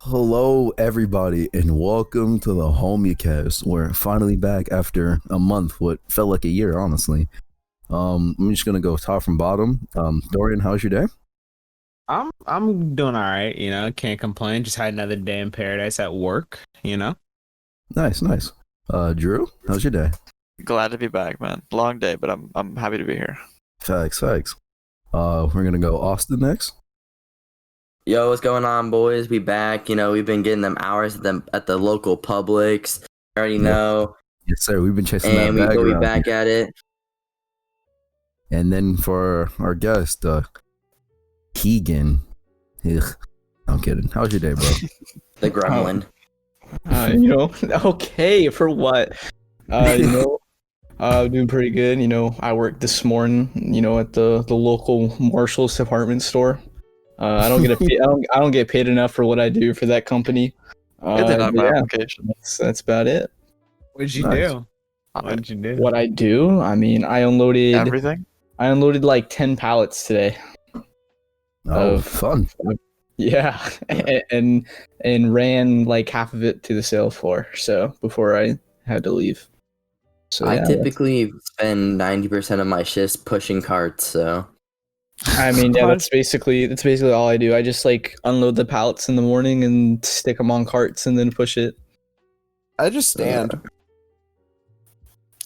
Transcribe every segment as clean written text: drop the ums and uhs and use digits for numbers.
Hello, everybody, and welcome to the HomieCast. We're finally back after a month, what felt like a year, honestly. I'm just gonna go top from bottom. Dorian, how's your day? I'm doing all right, can't complain. Just had another day in paradise at work. Nice, nice. Drew, how's your day? Glad to be back, man. Long day, but I'm happy to be here. Facts, facts. We're gonna go Austin next. Yo, what's going on, boys? We back. We've been getting them hours at the local Publix. You already know. Yes, sir. We've been chasing And that bag we'll be around back here. at it. And then for our guest, Keegan. Ugh, I'm kidding. How's your day, bro? The gremlin. Okay, for what? Doing pretty good. I worked this morning, at the local Marshall's department store. I don't get I don't get paid enough for what I do for that company. Good thing on my Yeah, application. that's about it. What'd you Nice. do? What'd you do? What I do, I unloaded Everything. like 10 pallets today. Oh, Oh. fun. Yeah, and ran like half of it to the sales floor. So before I had to leave. So I yeah, typically spend 90% of my shifts pushing carts, so that's basically all I do. I just like unload the pallets in the morning and stick them on carts and then push it. I just stand.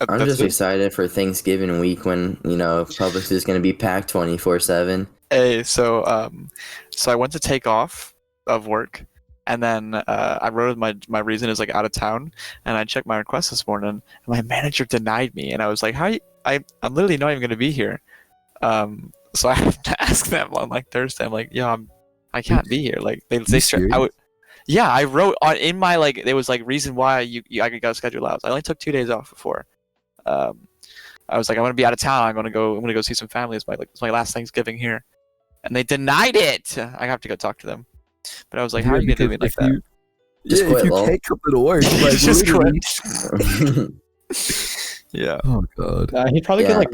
I'm That's just it. excited for Thanksgiving week when, Publix is going to be packed 24/7. Hey, so I went to take off of work, and then I wrote my reason is like out of town, and I checked my request this morning, and my manager denied me, and I was like, I'm literally not even gonna be here. So I have to ask them on like Thursday. I'm like, yeah, I can't be here. Like they I serious? would. Yeah, I wrote on in my like there was like reason why I got scheduled out. I only took 2 days off before. I was like, I'm gonna be out of town. I'm gonna go see some family. It's my last Thanksgiving here, and they denied it. I have to go talk to them. But I was like, how are you gonna do me like that? Just Yeah, quit, if you lol. can't come to work, like Just literally- quit. Yeah. Oh god. He'd probably Yeah.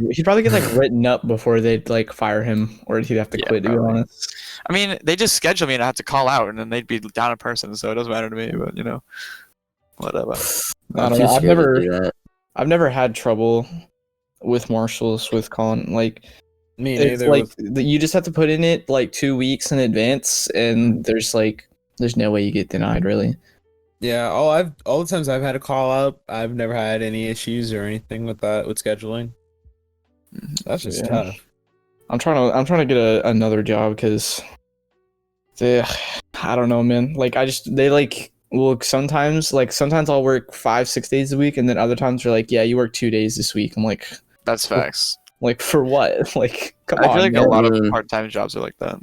get like written up before they'd like fire him, or he'd have to Yeah, quit. To be probably. honest. I mean, they just schedule me and I have to call out, and then they'd be down in person, so it doesn't matter to me. But whatever. I I'm don't too know. scared to do that. I've never had trouble with Marshalls with calling like. Me It's neither. like you just have to put in it like 2 weeks in advance, and there's no way you get denied really. Yeah. All the times I've had a call up, I've never had any issues or anything with that with scheduling. That's just Yeah. tough. I'm trying to get another job because I don't know, man. Like they like well sometimes I'll work 5-6 days a week, and then other times they're like, yeah, you work 2 days this week. I'm like That's facts. for what? Like come I on, feel like man. a lot of man. part-time jobs are like that.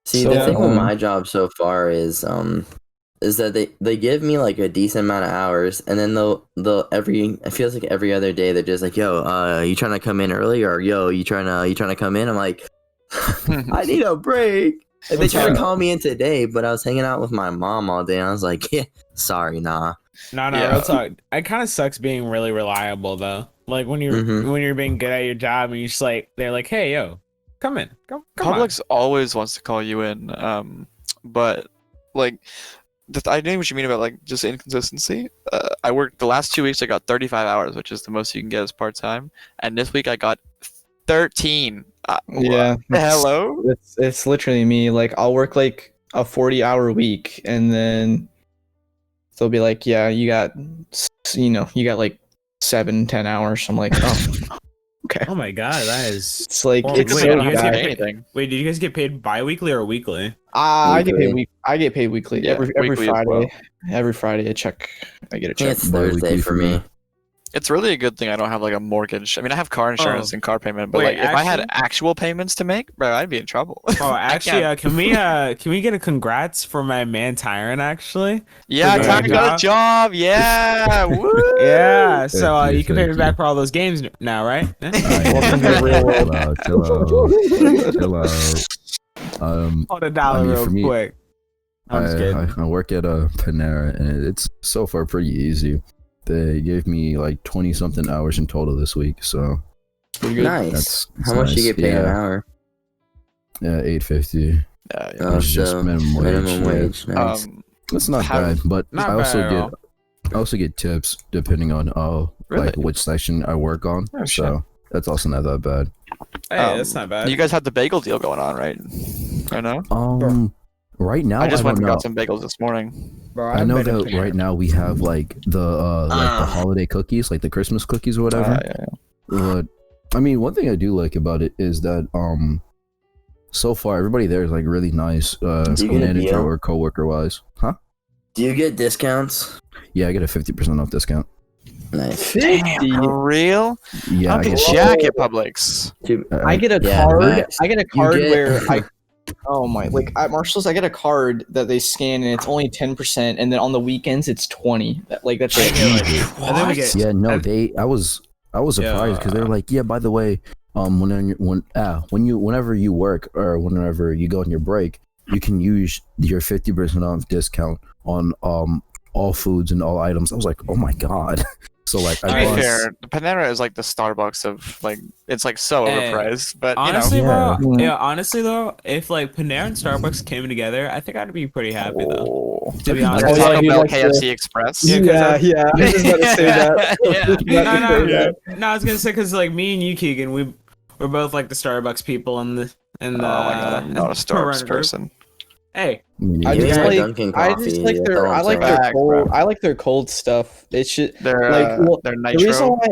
See, So, the thing with um, my job so far is that they give me like a decent amount of hours, and then they'll it feels like every other day they're just like, yo, you trying to come in early, or yo, you trying to come in? I'm like, I need a break. And they tried to call me in today, but I was hanging out with my mom all day, and I was like, yeah, sorry, nah. No, Yeah. real talk. It kind of sucks being really reliable though. Like when you're being good at your job and you're just like they're like, hey yo, come in, come on. Publix always wants to call you in, but like I know what you mean about like just inconsistency. I worked the last 2 weeks. I got 35 hours, which is the most you can get as part time, and this week I got 13. Yeah, Hello. it's literally me. Like I'll work like a 40-hour week, and then they'll be like, yeah, you got like 7-10 hours. I'm like, oh, okay. Oh my god, that is. It's like Well, it's wait, so you guys bad. get anything. Wait, did you guys get paid bi-weekly or weekly? I get paid Weekly. I get paid weekly. Yeah, every weekly as Friday. well. Every Friday I check. I get a I think check. it's Thursday Bi-weekly for for me. me. It's really a good thing I don't have like a mortgage. I mean, I have car insurance Oh. and car payment, but Wait, like if I had actually- actual payments to make, bro, I'd be in trouble. Oh, I actually, can't- can we get a congrats for my man Tyron? Actually, yeah, for Tyron the got a job. Yeah, woo! yeah. So Thank you, you can pay thank me you. back for all those games now, right? Welcome to the real world. Chill out. Hold $1 for real me, quick. I'm just kidding. I work at a Panera, and it's so far pretty easy. They gave me like 20 something hours in total this week, so Pretty good. Nice. That's How much do you nice. get paid an Yeah. hour? yeah, $8.50. Yeah, yeah. Oh, It's just so minimum wage, yeah. Nice. It's not How- bad, but Not I also bad at get all. I also get tips depending on Really? like which section I work on. Oh, shit. So that's also not that bad. Hey, that's not bad. You guys had the bagel deal going on, right? I know. Right now I just went don't and know. got some bagels this morning. Bro, I know I've been that right now we have like the holiday cookies, like the Christmas cookies or whatever. Yeah. But I mean, one thing I do like about it is that so far everybody there is like really nice, Do you get a manager deal? or coworker wise. Huh? Do you get discounts? Yeah, I get a 50% off discount. Nice. 50. For real? Yeah, I I don't get get, jack at Publix. I get a Yeah, card. Max, I get a you card get- where I. Oh my! Like at Marshalls, I get a card that they scan and it's only 10%, and then on the weekends it's 20. That's I it. get like, and then we get yeah, no, I- I was surprised because they're like, yeah, by the way, whenever you work or whenever you go on your break, you can use your 50% off discount on all foods and all items. I was like, oh my god. So like, To I be bought- fair, the Panera is like the Starbucks of like it's like so Hey, overpriced, but honestly, you know. bro. Yeah. Yeah, honestly though, if like Panera and Starbucks came together, I think I'd be pretty happy though. Oh. To be Like honest, a Oh, yeah, Taco he Bell, likes KFC Express. Yeah, 'cause yeah. I was just about to say that. Yeah. I was just about no, to say no, that. no. I was gonna say because like me and you, Keegan, we're both like the Starbucks people in the Oh my god, I'm not a around Starbucks group. person. Hey, I You just like like Dunkin' I coffee, just like that's their all I'm I like saying. their Facts, cold bro. I like their cold stuff. It's just Their like, well, their the reason nitro. why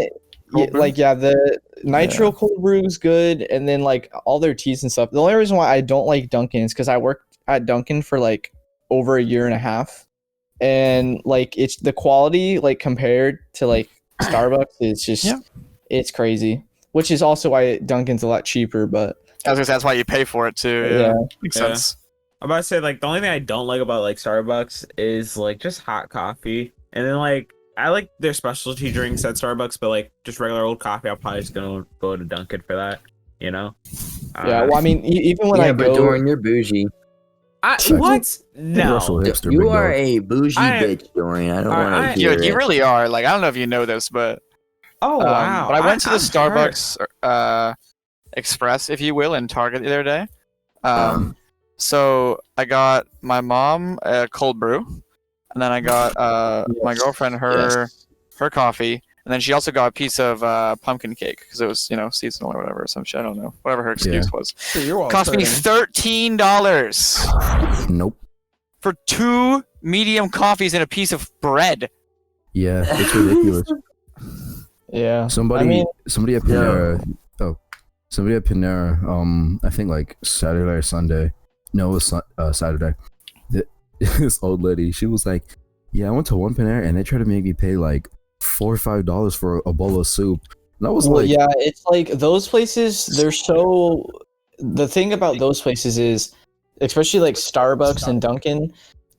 cold brew? the nitro cold brew is good, and then like all their teas and stuff. The only reason why I don't like Dunkin' is because I worked at Dunkin' for like over a year and a half, and like it's the quality like compared to like Starbucks is just Yeah. it's crazy. Which is also why Dunkin's a lot cheaper, but I was gonna say that's why you pay for it too. Yeah, yeah. makes Yeah. sense. I'm about to say like the only thing I don't like about like Starbucks is like just hot coffee, and then like I like their specialty drinks at Starbucks, but like just regular old coffee, I'm probably just gonna go to Dunkin' for that. You know? Yeah, well, I mean, even when yeah, I but go, Dorian, you're bougie. What? No. Russell hipster, You big are dog. a bougie I- bitch, Dorian. I don't I- want to hear Dude, you it. really are. Like I don't know if you know this, but Oh wow! But I went to the I'm hurt. Starbucks Express, if you will, in Target the other day. So I got my mom a cold brew, and then I got my girlfriend her coffee, and then she also got a piece of pumpkin cake because it was seasonal or whatever, some shit. I don't know, whatever her excuse was. Dude, you're all Cost me hurting. $13 Nope. for 2 medium coffees and a piece of bread. Yeah, it's ridiculous. Yeah. Somebody, I mean, somebody at Panera. Somebody at Panera. I think like Saturday or Sunday. No, it was Saturday. This old lady, she was like, "Yeah, I went to one Panera and they tried to make me pay like $4 or $5 for a bowl of soup." And I was well, like, yeah, it's like those places. They're so. The thing about those places is, especially like Starbucks and Dunkin',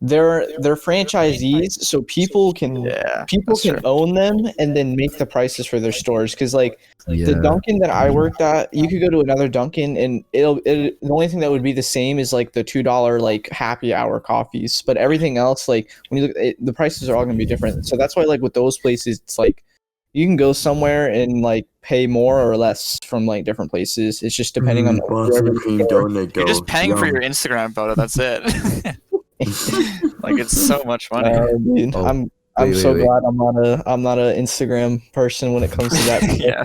they're franchisees, so people can Yeah, people that's can true. own them and then make the prices for their stores. Because like the yeah, Dunkin' that I worked at, you could go to another Dunkin' and the only thing that would be the same is like the $2 like happy hour coffees, but everything else, like when you look at it, the prices are all gonna be different. So that's why like with those places, it's like you can go somewhere and like pay more or less from like different places. It's just depending on wherever you go. You're just paying for your Instagram photo. That's it. Like it's so much money. Dude, Oh, I'm wait, so wait. glad I'm not a Instagram person when it comes to that. Yeah.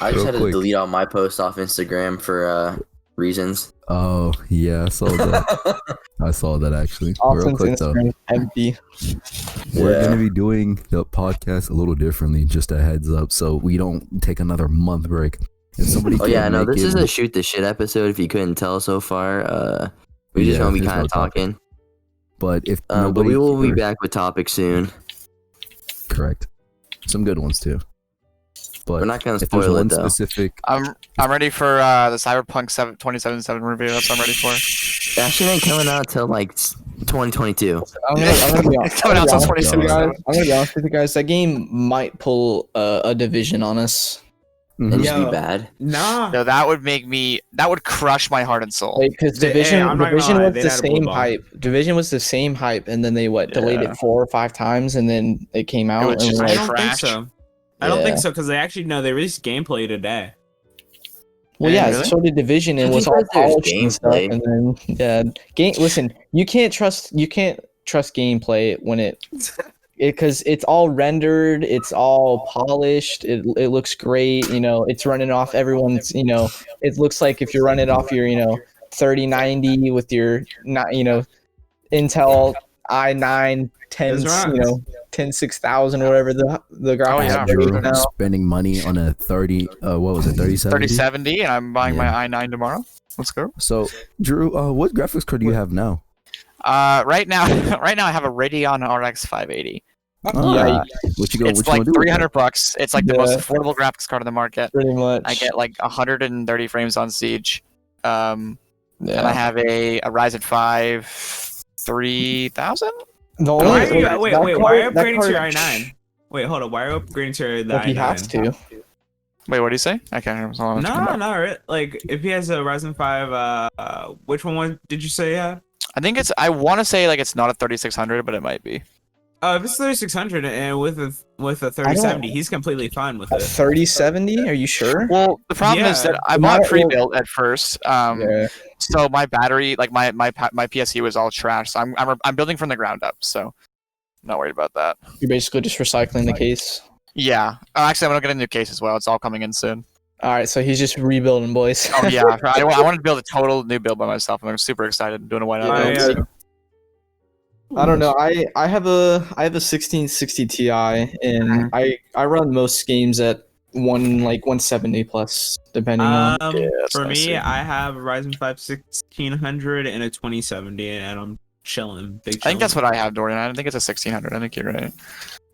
I just Real had to quick. delete all my posts off Instagram for reasons. oh yeah, I saw that. I saw that actually. Real Austin's quick though, Instagram is empty. we're Yeah. gonna be doing the podcast a little differently. Just a heads up, so we don't take another month break. If somebody Oh yeah, can't no, make this it- is a shoot the shit episode. If you couldn't tell so far, we just Yeah, want to be there's kind no of talking. But if But nobody, we will be or- back with topics soon. Correct. Some good ones too. But We're not gonna if there's spoil one it though. Oh, specific, I'm ready for the Cyberpunk 2077 review. That's what I'm ready for. That shit ain't coming out till like 2022. I'm gonna be It's coming out till honest with you 2077. guys. I'm gonna be honest with you guys. That game might pull a division on us. And Mhm. just be Yo. bad. Nah. No, that would crush my heart and soul. Because Hey, Division, I'm not gonna Division lie, was they the had a blue same ball. hype. Division was the same hype, and then they delayed Yeah. it 4 or 5 times, and then it came out. was and just we're I like, don't think trash. so. I don't Yeah. think so because they actually they released gameplay today. well, yeah, Really? so did Division, and it was all Because there's polished and stuff. gameplay. And then, yeah, Listen, you can't trust. You can't trust gameplay when because it's all rendered, it's all polished, it looks great, it's running off everyone's, it looks like if you're running off your, 3090 with your not, Intel i9 10, That's right. 10 6000 or whatever the graphics yeah. are Drew right now. spending money on a 3070. 3070, and I'm buying Yeah. my i9 tomorrow. Let's go. So Drew, what graphics card do you have now? Right now, I have a Radeon RX 580. Yeah, What you go? It's What you like gonna do with that? $300. It's like the most Yeah. affordable graphics card on the market. Pretty much. I get like 130 frames on Siege. And I yeah. have a Ryzen 5 3000. The Why are only- you, that why are you card- that upgrading to your card- i9? Wait, hold on. Why are you upgrading to the If he i9? has to. Wait, what do you say? I can't remember. Hold on, let's come No, back. no, right? Like if he has a Ryzen 5, which one did you say? Yeah. I think it's. I want to say like it's not a 3600, but it might be. Oh, if it's 3600 and with a 3070, he's completely fine with it. 3070? Are you sure? Well, the problem is Yeah. that I Not- bought pre-built at first. Yeah. So my battery, like my PSU was all trash. So I'm building from the ground up. So not worried about that. You're basically just recycling the case. Yeah. Actually, I'm gonna get a new case as well. It's all coming in soon. All right, so he's just rebuilding, boys. Oh yeah. I wanted to build a total new build by myself, and I'm super excited. I'm doing a whiteout Yeah, build. yeah. so- I don't know. I have a 1660 Ti, and I run most games at 170 plus, depending on. Yeah, that's For nice, me, yeah. I have a Ryzen 5 1600 and a 2070, and I'm chilling. Big. I think that's chillin'. what I have, Dorian. I don't think it's a 1600. I think you're right.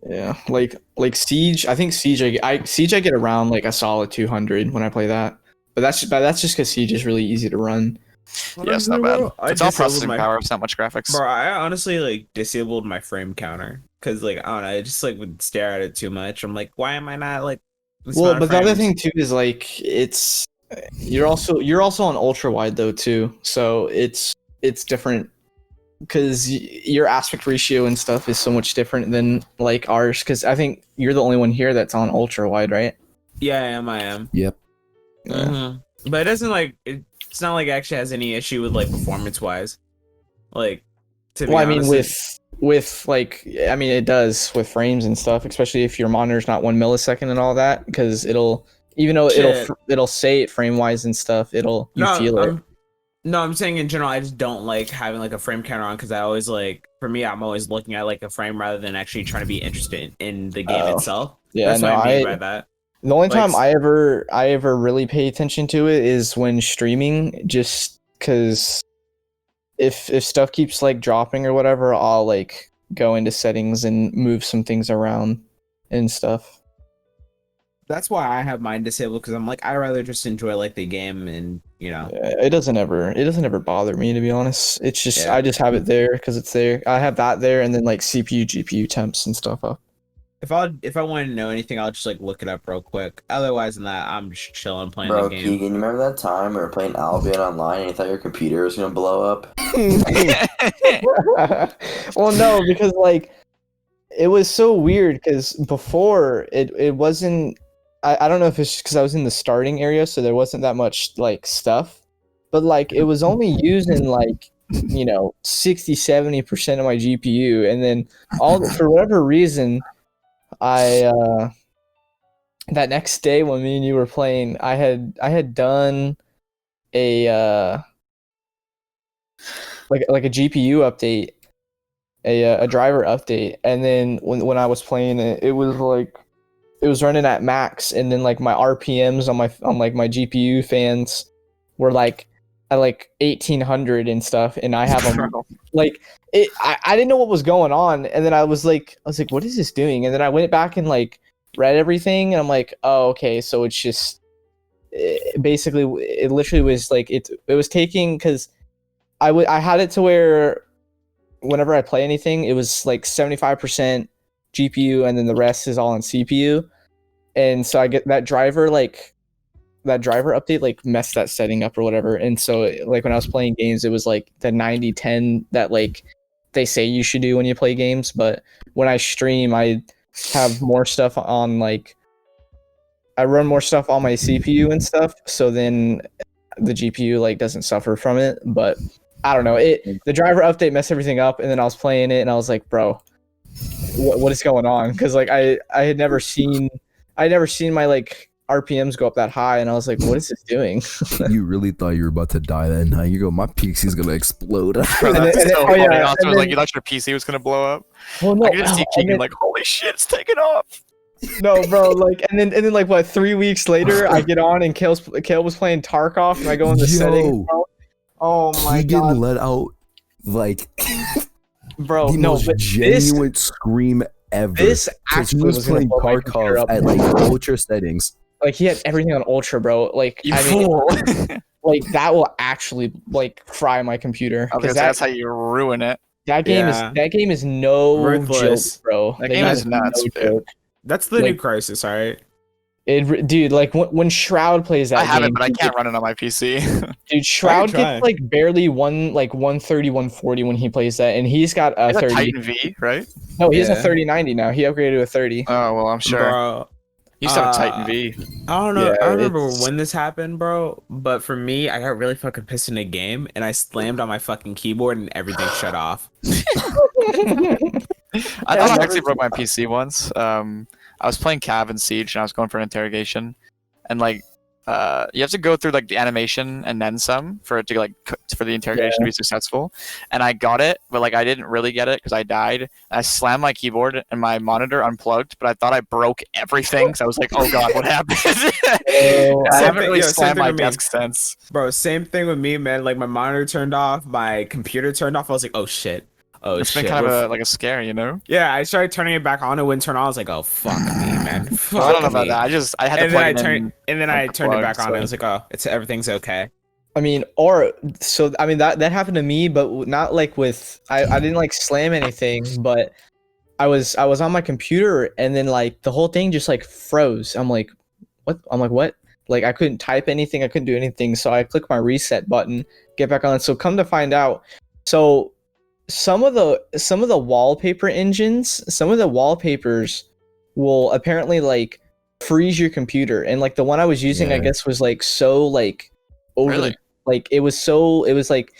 Yeah, like Siege. I think Siege. I get around like a solid 200 when I play that. But that's just because Siege is really easy to run. Yeah, it's not bad. I It's all disabled processing my- power. It's not much graphics. Bro, I honestly like disabled my frame counter because like I don't know, I just like would stare at it too much. I'm like, why am I not like? this Well, amount of but the other frames? thing too is like you're also on ultra wide though too, so it's different because your aspect ratio and stuff is so much different than like ours. Because I think you're the only one here that's on ultra wide, right? Yeah, I am. Yep. Yeah. Mhm. But it doesn't like it's not like it actually has any issue with like performance wise. Like, to be Well, I mean, honest, with like, I mean, it does with frames and stuff, especially if your monitor's not 1 millisecond and all that, because it'll, even though Shit. it'll say it frame wise and stuff, you feel it. I'm saying in general, I just don't like having like a frame counter on because I always like, for me, I'm always looking at like a frame rather than actually trying to be interested in the game Oh. itself. Yeah, That's no, what I mean by that. the only like, time I ever really pay attention to it is when streaming, just because if stuff keeps like dropping or whatever, I'll like go into settings and move some things around and stuff. That's why I have mine disabled because I'm like, I rather just enjoy like the game and It doesn't ever bother me, to be honest. It's just Yeah. I just have it there because it's there. I have that there, and then like CPU, GPU temps and stuff up. if I want to know anything, I'll just like look it up real quick. Otherwise than that, I'm just chilling playing Bro, the game. Keegan, you remember that time we were playing Albion online and you thought your computer was gonna blow up? Well, no, because like it was so weird because before it wasn't. I don't know if it's because I was in the starting area, so there wasn't that much like stuff, but like it was only using like 60-70% of my GPU, and then for whatever reason, I that next day when me and you were playing, I had done a like a GPU update, a driver update, and then when I was playing it, it was running at max, and then like my RPMs on my GPU fans were like at like 1800 and stuff, and I have them like it. I didn't know what was going on, and then I was like, what is this doing? And then I went back and like read everything, and I'm like, oh, okay, so it's just basically it literally was like it was taking because I had it to where whenever I play anything, it was like 75% GPU, and then the rest is all on CPU. And so I get that driver update like messed that setting up or whatever. And so like when I was playing games, it was like the 90-10 that like they say you should do when you play games. But when I stream, I have more stuff on like I run more stuff on my CPU and stuff. So then the GPU like doesn't suffer from it. But I don't know. The driver update messed everything up, and then I was playing it, and I was like, bro, what is going on? Because like I had never seen my like RPMs go up that high, and I was like, what is this doing? You really thought you were about to die that night. You go, my PC's gonna explode. Bro, that's then- so oh, funny. yeah, Also, and like then- you thought your PC was gonna blow up. Well, no, I can just see and Keegan then- like, holy shit, it's taking off. no, bro, like, and then like what? 3 weeks later, I get on and Kale was playing Tarkov, and I go in the Yo. settings, bro. Oh my Keegan god, let out like bro! the No, most but genuine scream ever. this 'Cause he actually was was gonna playing blow my computer Tarkov up. at like ultra settings. Like he had everything on ultra, bro. Like You I mean, fool. like that will actually like fry my computer I was because gonna say, that's how you ruin it. that game is no Ruthless. joke, bro. That game is nuts, dude. joke. That's the new Like- Crisis, all right. Dude, like when Shroud plays that I have game, it, but I dude, can't run it on my PC. Dude, Shroud try. gets like barely 130, 140 when he plays that, and he's got a It's a 30. Titan V, right? No, he has a Yeah. 3090 now. He upgraded to a 30. Oh well, I'm sure. Bro, You still have uh, Titan V. I don't know. Yeah, I don't remember it's- when this happened, bro. But for me, I got really fucking pissed in a game, and I slammed on my fucking keyboard, and everything shut off. I Yeah, thought I never- actually broke my PC once. I was playing Cav and Siege, and I was going for an interrogation, and like, you have to go through like the animation and then some for it to like for the interrogation to be successful. And I got it, but like I didn't really get it because I died. And I slammed my keyboard and my monitor unplugged, but I thought I broke everything. So I was like, oh god, what happened? I Same haven't thing- really yo, same slammed thing my with me. desk since. Bro, same thing with me, man. Like my monitor turned off, my computer turned off. I was like, oh shit. Oh It's shit. been kind of we're a like a scare, you know. Yeah, I started turning it back on. It wouldn't turn on. I was like, "Oh fuck me, man." Fuck Well, I don't know about me. that. I had to And then plug I it in. turned, and then I turned it back on. unplugged, And I was like, "Oh, everything's okay." I mean, that happened to me, but not like with I didn't like slam anything, but I was on my computer and then like the whole thing just like froze. I'm like, what? Like I couldn't type anything, I couldn't do anything. So I clicked my reset button, get back on. So come to find out, so some of the wallpaper engines, some of the wallpapers will apparently like freeze your computer, and like the one I was using, I Yeah. guess was like so like over Really? the like it was like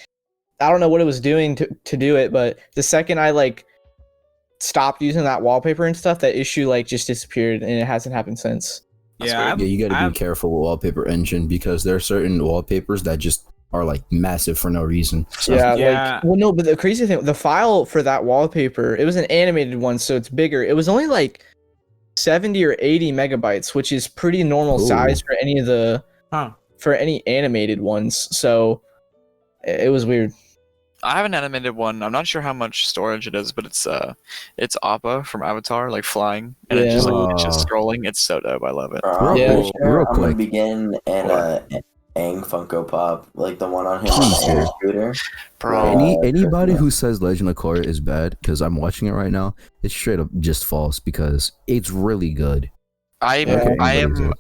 I don't know what it was doing to do it, but the second I like stopped using that wallpaper and stuff, that issue like just disappeared, and it hasn't happened since. That's Yeah, weird. I'm- Yeah, you got to I'm- be careful with wallpaper engine because there are certain wallpapers that just are like massive for no reason. So, Yeah, Yeah. like well, no, but the crazy thing, the file for that wallpaper, it was an animated one, so it's bigger. It was only like 70 or 80 megabytes, which is pretty normal Ooh. size for any of the Huh. for any animated ones. So it was weird. I have an animated one. I'm not sure how much storage it is, but it's Appa from Avatar, like flying, and it's just like it's just Yeah. scrolling. It's so dope. I love it. Bro, Real I'm Yeah. pretty quick, sure real I'm gonna quick. begin an Aang Funko Pop, like the one on him Please on do. the scooter. Bro, Anybody who says Legend of Korra is bad, because I'm watching it right now, it's straight up just false because it's really good. Yeah.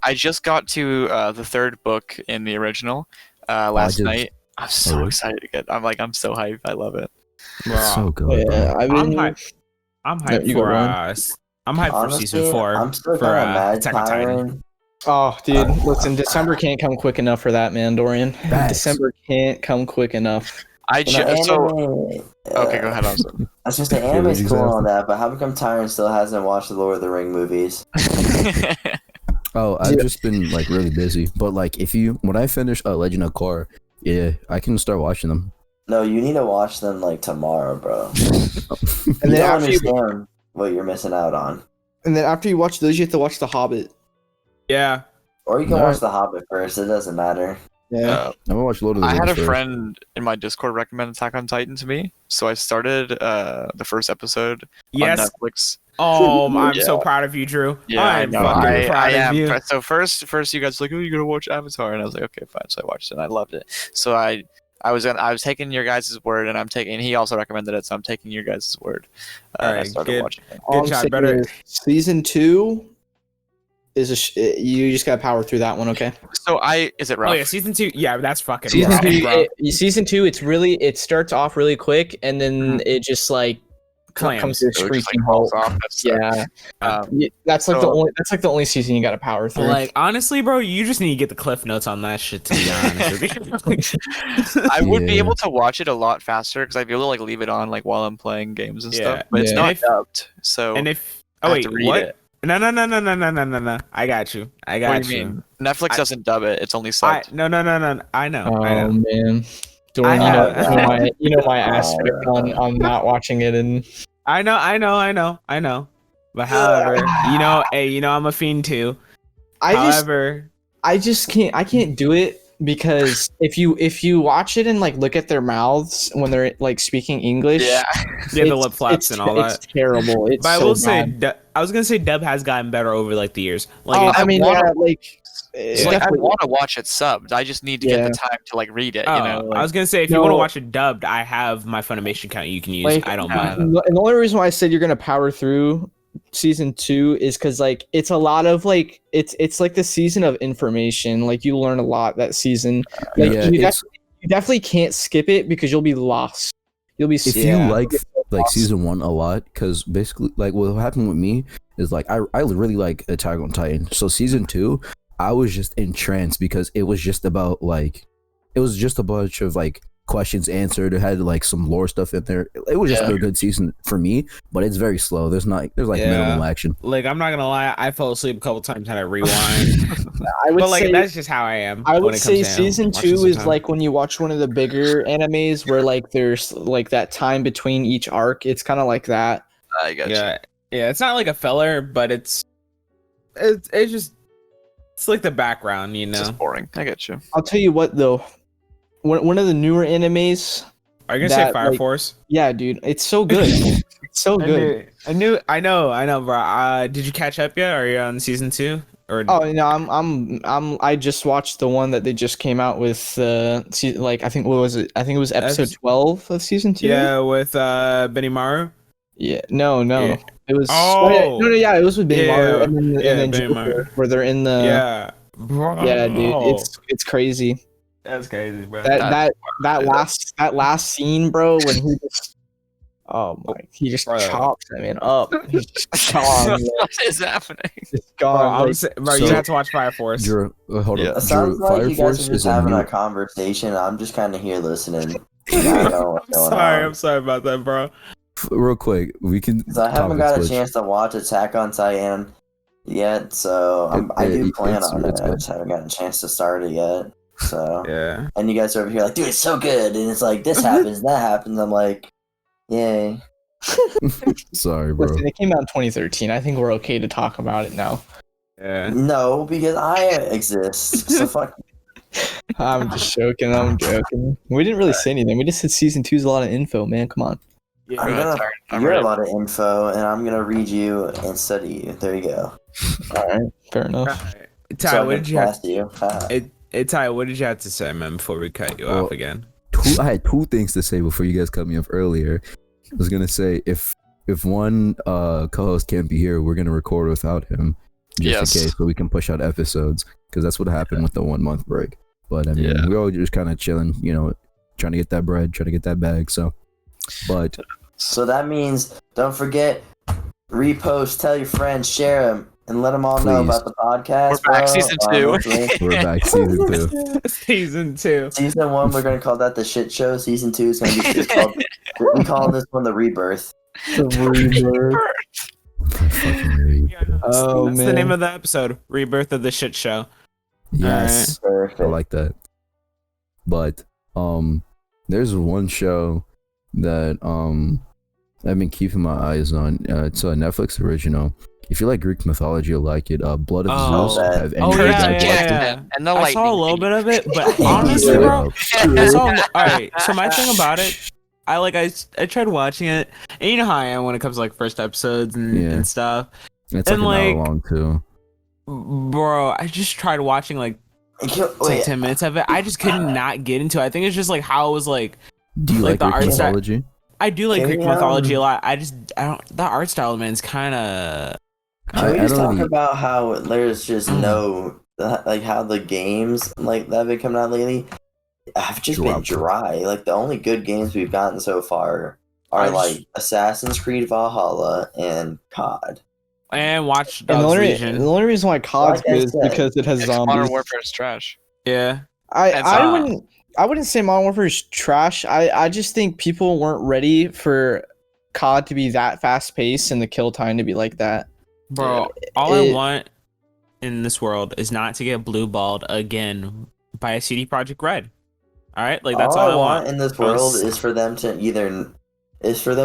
I just got to the third book in the original last did- night. I'm so really? excited to get. I'm so hyped. I love it. Bro, It's so good. Yeah, bro. I've I'm been hyped. I'm No, hyped you go, for Ryan. I'm hyped for Honestly, season 4. I'm still for, kind of mad Attack on Titan. Tyron. Oh, dude, listen, December can't come quick enough for that, man, Dorian. Facts. December can't come quick enough. I The just so anime, okay. Go ahead, Austin. I was just the Yeah, anime's what cool and all exactly? that, but how come Tyron still hasn't watched the Lord of the Ring movies? Oh, I've Yeah. just been like really busy. But like, when I finish Legend of Korra, yeah, I can start watching them. No, you need to watch them like tomorrow, bro. And You then don't after you understand what you're missing out on. watch those, you have to watch The Hobbit. Yeah. Or you can Alright. watch The Hobbit first. It doesn't matter. Yeah. I'm gonna watch Lord of the I Rings had a first. friend in my Discord recommend Attack on Titan to me, so I started the first episode Yes. on Netflix. Oh, I'm Yeah. so proud of you, Drew. Yeah, I I'm know. fucking I proud of am. you. So first you guys were like, oh, you're gonna watch Avatar, and I was like, okay, fine. So I watched it, and I loved it. So I was taking your guys' word, and he also recommended it, so I'm taking your guys' word. And I Alright, started good. watching it. All I'm Good job, saying better- is season 2 is you just gotta power through that one, okay? So is it rough? Oh yeah, season 2. Yeah, that's fucking Season rough, two, bro. season 2, it starts off really quick, and then it just like comes to a So it just, like, screeching falls halt. off. That sucks. Yeah, Um, that's like so- the only season you got to power through. Like honestly, bro, you just need to get the cliff notes on that shit. To be honest with you. I would be Yeah. able to watch it a lot faster because I'd be able to like leave it on like while I'm playing games and Yeah. stuff. But it's Yeah. not And if- dubbed, so And if I oh have wait, to read what? it. No. I got you. I What got do you you. mean? Netflix I- doesn't dub it; it's only I subbed. no. I know. I Oh know. man, Dorian, I you have- know my aspect on not watching it, and I know. But however, hey, I'm a fiend too. However, I just can't do it because if you watch it and like look at their mouths when they're like speaking English, Yeah, yeah, the it's- lip flaps and all it's that. terrible. It's But I so will say, bad. I was gonna say, dub has gotten better over like the years. Like, Oh, it's- I mean, wanna- yeah, like so, like I definitely- want to watch it subbed. I just need to get Yeah. the time to like read it. oh, You know, like, I was gonna say, if you No. want to watch it dubbed, I have my Funimation account you can use. Like, I don't uh, mind. and the only reason why I said you're gonna power through season 2 is because like it's a lot of like it's like the season of information. Like you learn a lot that season. Like Yeah, you, it's- you definitely can't skip it because you'll be lost. You'll be if Yeah. you like lost. season 1 a lot, because basically like what happened with me is like I really like Attack on Titan. So season 2, I was just entranced because it was just about like it was just a bunch of like questions answered. It had like some lore stuff in there. It was just Yeah. a good season for me, but it's very slow. There's like Yeah. minimal action. Like, I'm not gonna lie, I fell asleep a couple times and I rewind. I would But like, say that's just how I am. I when would it say comes to season watching 2 is sometime. like when you watch one of the bigger animes where like there's like that time between each arc. It's kind of like that. I got you. yeah. It's not like a filler, but it's just it's like the background, you It's know. just boring. I get you. I'll tell you what though, one of the newer animes. Are you gonna say that, Fire like, Force? Yeah, dude, it's so good. It's so good. I know, bro. Did you catch up yet? Are you on season 2? Or Oh no, I just watched the one that they just came out with. Like I think what was it? I think it was episode That's- 12 of season 2. yeah, with Benimaru. Yeah. No. Yeah. It was. Oh. No. Yeah, it was with Benimaru Yeah. and then Yeah, and then Joker, Benimaru. where they're in the. Yeah, bro. Yeah, dude, it's crazy. that's crazy, bro. That last scene, bro, when he just he just Bro. chops that man up. He's just gone. man. What is happening? Just Bro, gone. bro, So- you have to watch Fire Force. Drew, hold Yeah. up. It sounds Drew, like Fire you guys Force are is just a having new. a conversation. I'm just kind of here listening. I don't know what's going Sorry, on. I'm sorry about that, bro. Real quick, we can. 'Cause I haven't topic got a switch. chance to watch Attack on Titan yet, so I do plan on it. it's I good. just haven't gotten a chance to start it yet. So, Yeah. and you guys are over here like, dude, it's so good, and it's like this happens, that happens. I'm like, yay. Sorry, bro. Listen, it came out in 2013. I think we're okay to talk about it now. Yeah. No, because I exist. So fuck. I'm just joking. I'm joking. We didn't really say anything. We just said season 2 is a lot of info, man. Come on. Yeah. I'm Go ahead, gonna sorry. I'm hear ready. a lot of info, and I'm gonna read you instead of you. There you go. All right, fair enough. Ty, So I what can did you have? pass you. Ty, what did you have to say, man? Before we cut you Well, off again. I had two things to say before you guys cut me off earlier. I was gonna say if one co-host can't be here, we're gonna record without him, just Yes. in case, so we can push out episodes, because that's what happened with the 1 month break. But I mean, Yeah. we're all just kind of chilling, trying to get that bread, trying to get that bag. So, but So that means don't forget, repost, tell your friends, share them, and let them all know Please. about the podcast. We're back, bro. season 2. Honestly. we're back season 2. Season 2. Season 1, we're gonna call that the shit show. Season 2 is gonna be just called. We calling this one the rebirth. Fucking read. Oh, That's the man. name of the episode. Rebirth of the Shit Show. Yes, Perfect. I like that. But there's one show that I've been keeping my eyes on. It's a Netflix original. If you like Greek mythology, you'll like it. Blood of Oh. Zeus. that- Have Oh, any of you yeah, guys yeah, watched it? yeah. And the I saw a lightning little thing. bit of it, but Oh, honestly, shut bro, up. I saw. All right, so my thing about it, I tried watching it, and you know how I am when it comes to like first episodes and, Yeah. and stuff, It's like And, an hour like, long too. bro. I just tried watching like Wait, 10 minutes of it. I just could not get into it. I think it's just like how it was like. Do you like like, the Greek art style- mythology? I do like Can Greek we, mythology a lot. I don't. The art style, man, is kind of. Can we I just don't talk really- about how there's just no, like how the games like that have been coming out lately have just been Drop. dry. Like the only good games we've gotten so far are I just- like Assassin's Creed Valhalla and COD. And Watch And the Dogs only, Legion. the only reason why COD's Like I good is said, because it has Modern zombies. Warfare is trash. Yeah. I It's- I wouldn't say Modern Warfare is trash. I just think people weren't ready for COD to be that fast paced and the kill time to be like that. Bro, all It- I want in this world is not to get blue balled again by a CD Project Red. All right, like that's all all I want in this world Us- is for them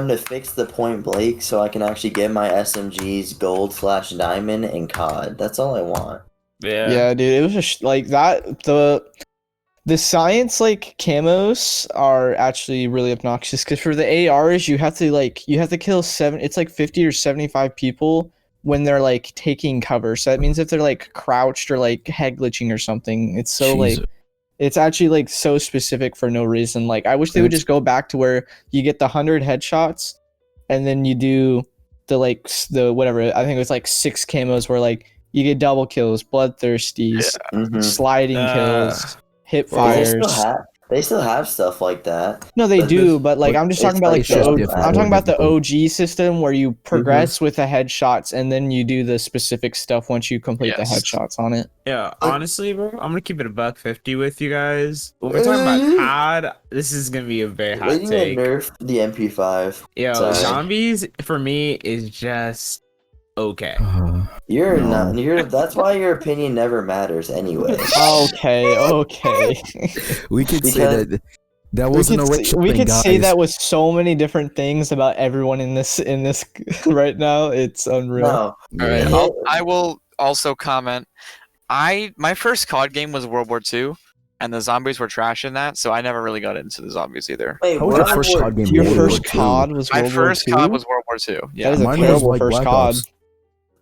to fix the point blank so I can actually get my SMGs gold/diamond in COD. That's all I want. Yeah, dude, it was just like that. The science like camos are actually really obnoxious because for the ARs you have to kill it's like 50 or 75 people when they're like taking cover. So that means if they're like crouched or like head glitching or something, it's so Jesus. like it's actually like so specific for no reason. Like I wish they would just go back to where you get the 100 headshots and then you do the whatever, I think it was like 6 camos where like you get double kills, bloodthirsties, Mhm. sliding Uh, kills, hip Well, fires. they still have stuff like that. No, they but do, this- but like but I'm just it's talking about like like the just different, I'm talking more about the difficult. OG system where you progress with the headshots and then you do the specific stuff once you complete the Yes. headshots on it. Yeah, honestly, bro, I'm gonna keep it $150 with you guys. When we're talking about COD, this is gonna be a very hot They need to take. nerf the MP5. Yo, Sorry. zombies for me is just okay. You're No. not. That's why your opinion never matters anyway. Okay. We could say Because- that we wasn't could, a racial we thing, could say guys. that with so many different things about everyone in this right now. It's unreal. No, All right, Yeah. I will also comment. My first COD game was World War II, and the zombies were trash in that, so I never really got into the zombies either. wait. How was World your first War COD game? Your World first War II. COD was My World War first II? COD was World War II. Yeah, That is a Mine was terrible like first Black COD. Ops.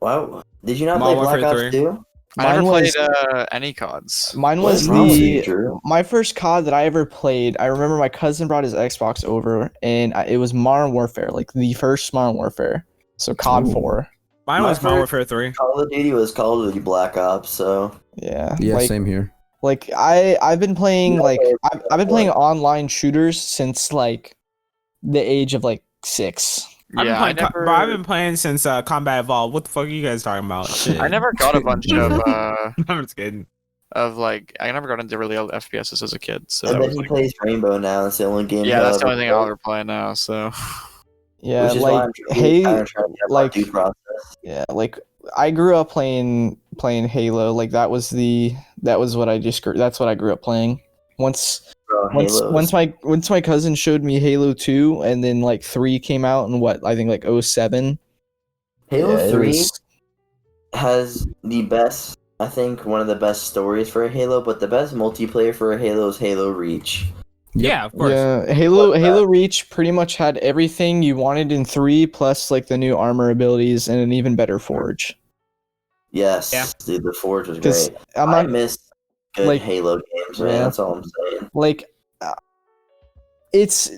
Wow. Did you not Modern play Black Warfare Ops 3? 2? I never Mine was played any CODs. mine What was is wrong with you, the Drew? my first COD that I ever played. I remember my cousin brought his Xbox over, and it was Modern Warfare, like the first Modern Warfare. So COD Ooh. 4. Mine My was Modern first- Warfare 3. Call of Duty was Call of Duty Black Ops, so Yeah. Yeah, like, same here. Like I've been playing No, like it's I've been playing online shooters since like the age of like 6. I've been Yeah, I playing, never, bro, I've been playing since Combat Evolved. What the fuck are you guys talking about? Shit. I never got a bunch I'm just kidding. of like I never got into really FPSs as a kid. So and that then was he like, plays Rainbow now. It's the only game. yeah, he'll that's the ever only thing play, I'll ever play now. So Yeah, which is why like I'm hey, kinda trying to get like- due process. yeah, like I grew up playing Halo. Like that was what I just that's what I grew up playing. Once Bro, Halo. once my cousin showed me Halo 2 and then like 3 came out in what I think like 07. Halo Yeah, it 3 was- has the best. I think one of the best stories for a Halo, but the best multiplayer for a Halo is Halo Reach. Yep. Yeah, of course. Yeah, Halo What's Halo Reach pretty much had everything you wanted in 3 plus like the new armor abilities and an even better forge. Yes, Yeah. dude, the Forge was 'Cause great. I'm I not miss good like- Halo games, man. Yeah. That's all I'm saying. like it's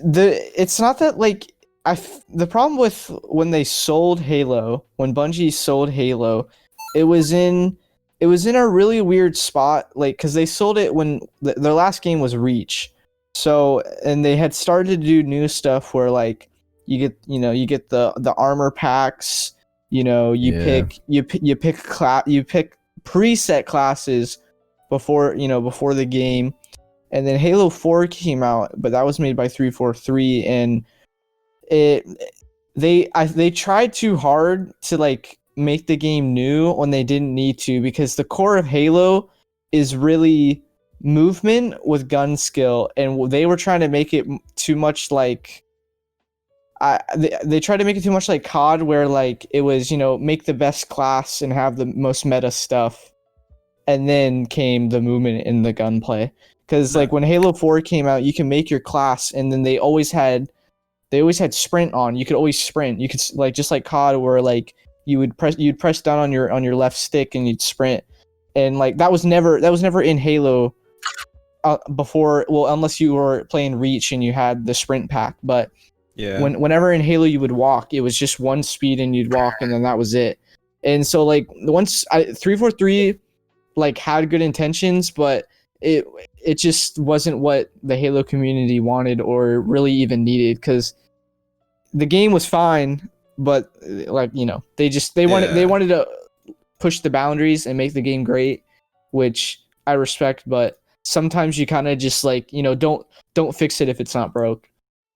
not that like the problem with when they sold Halo, when Bungie sold Halo, it was in a really weird spot, like because they sold it when their last game was Reach. So and they had started to do new stuff where like you get the armor packs, you Yeah. pick preset classes before the game. And then Halo 4 came out, but that was made by 343 and they tried too hard to like make the game new when they didn't need to, because the core of Halo is really movement with gun skill, and they were trying to make it too much like they tried to make it too much like COD, where like it was make the best class and have the most meta stuff, and then came the movement in the gunplay. Because like when Halo 4 came out, you can make your class, and then they always had sprint on. You could always sprint. You could like just like COD, where like you'd press down on your left stick and you'd sprint, and like that was never in Halo before. Well, unless you were playing Reach and you had the sprint pack, but Yeah. whenever in Halo you would walk, it was just one speed and you'd walk, and then that was it. And so like once 343 like had good intentions, but it just wasn't what the Halo community wanted or really even needed, because the game was fine, but like they wanted to push the boundaries and make the game great, which I respect. But sometimes you kind of just like don't fix it if it's not broke.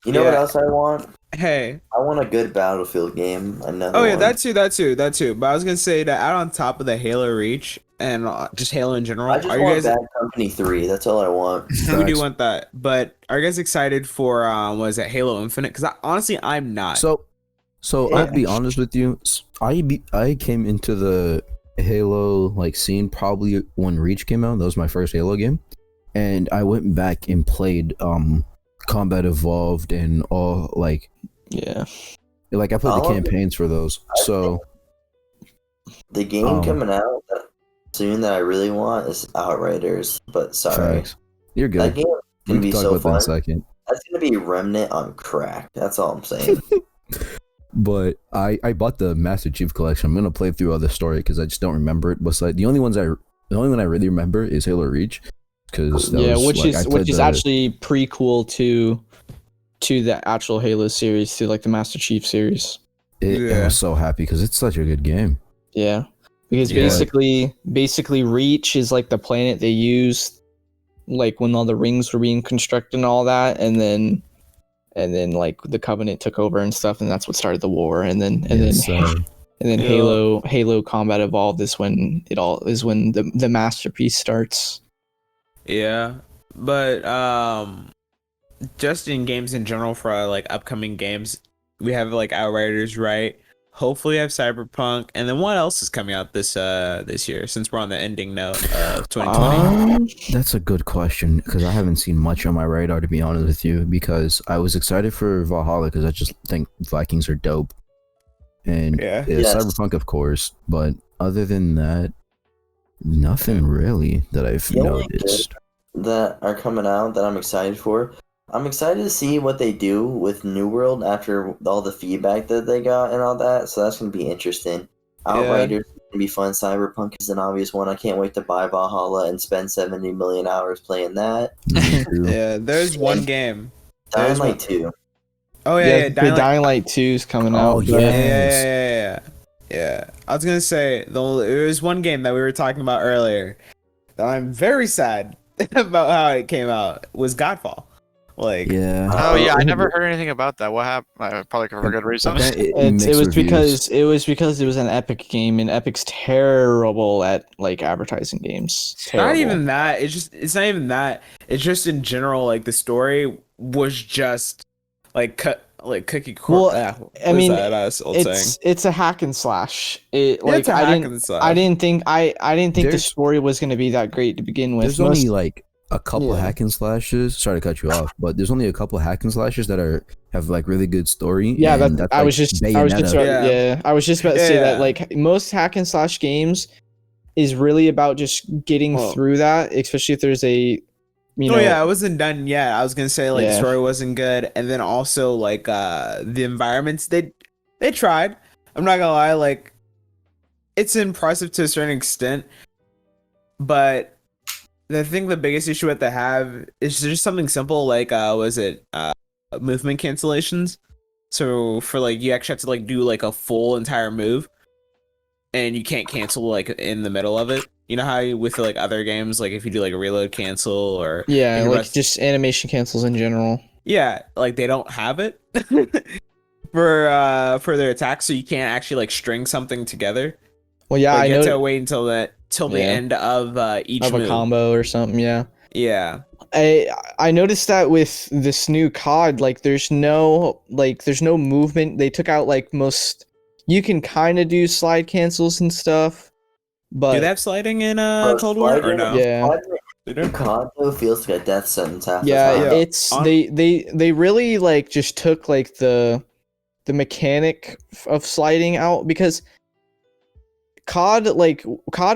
You know what Yeah. else I want? Hey. I want a good Battlefield game. Another Oh yeah, one. that too. But I was gonna say that out on top of the Halo Reach and just Halo in general, I just are you want guys? Bad Company 3. That's all I want. We Facts. do want that, but are you guys excited for was it Halo Infinite? Because honestly, I'm not. So Yeah. I'll be honest with you. I came into the Halo like scene probably when Reach came out. That was my first Halo game, and I went back and played Combat Evolved and all like Yeah. I played the All of it. campaigns for those. So The game coming out soon that I really want is Outriders. But sorry, facts. You're that good. game is We gonna can be talk so about that in a fun. second. That's gonna be Remnant on crack. That's all I'm saying. But I bought the Master Chief Collection. I'm gonna play through all the story because I just don't remember it. Besides, the only one I really remember is Halo Reach, because Which is actually prequel to the actual Halo series, to like the Master Chief series. I Yeah. was so happy because it's such a good game. Yeah. Because Yeah. basically Reach is like the planet they used like when all the rings were being constructed and all that, and then like the Covenant took over and stuff, and that's what started the war. And then Yes, and then Yeah. Halo Combat Evolved is when the masterpiece starts. Yeah, but just in games in general for like upcoming games, we have like Outriders, right? Hopefully, I have Cyberpunk, and then what else is coming out this year? Since we're on the ending note of 2020. That's a good question because I haven't seen much on my radar, to be honest with you. Because I was excited for Valhalla because I just think Vikings are dope, and Yeah. Yes. Cyberpunk, of course. But other than that, nothing really that I've The only noticed. that are coming out that I'm excited for. I'm excited to see what they do with New World after all the feedback that they got and all that. So that's gonna be interesting. Outriders is gonna be fun. Cyberpunk is an obvious one. I can't wait to buy Valhalla and spend 70 million hours playing that. Me too. Yeah, there's one game. Dying There's one- Light 2. Oh yeah, yeah, the Dying Light 2 is coming out. Oh, but- yeah. Yeah. I was gonna say there was one game that we were talking about earlier that I'm very sad about how it came out was Godfall. Like, Yeah. Oh yeah, I never heard anything about that. What happened? Probably for good reason. That- It mixed was reviews. because it was an Epic game, and Epic's terrible at like advertising games. not Terrible. even that. It's not even that. It's just in general, like the story was just like cookie Well, I I mean, old saying. it's a hack and slash. It Yeah, like it's a I hack didn't and slash. I didn't think the There's- story was gonna be that great to begin with. There's Most- only like a couple Yeah. hack and slashes. Sorry to cut you off, but there's only a couple hack and slashes that have like really good story. yeah, and that that's, I like, was just Bayonetta. Yeah. I was just about to say that Yeah. like most hack and slash games is really about just getting Well- through that, especially if there's a you know I wasn't done yet. I was gonna say like the Yeah. story wasn't good, and then also like the environments they tried. I'm not gonna lie, like it's impressive to a certain extent, but the biggest issue that they have is just something simple like movement cancellations. So for like you actually have to like do like a full entire move, and you can't cancel like in the middle of it. You know how with like other games, like if you do like a reload cancel or yeah, and the like rest- just animation cancels in general. yeah, like they don't have it for their attacks, so you can't actually like string something together. Well, yeah, Like, I you have know to wait until the Yeah. end of each of a move. combo or something. Yeah. Yeah, I noticed that with this new COD, like there's no movement. They took out like most. You can kind of do slide cancels and stuff, but do they have sliding in Bro, Cold War or sliding- no? Yeah. They do? COD though feels like a death sentence half yeah, the time. it's On- they really like just took like the mechanic of sliding out, because COD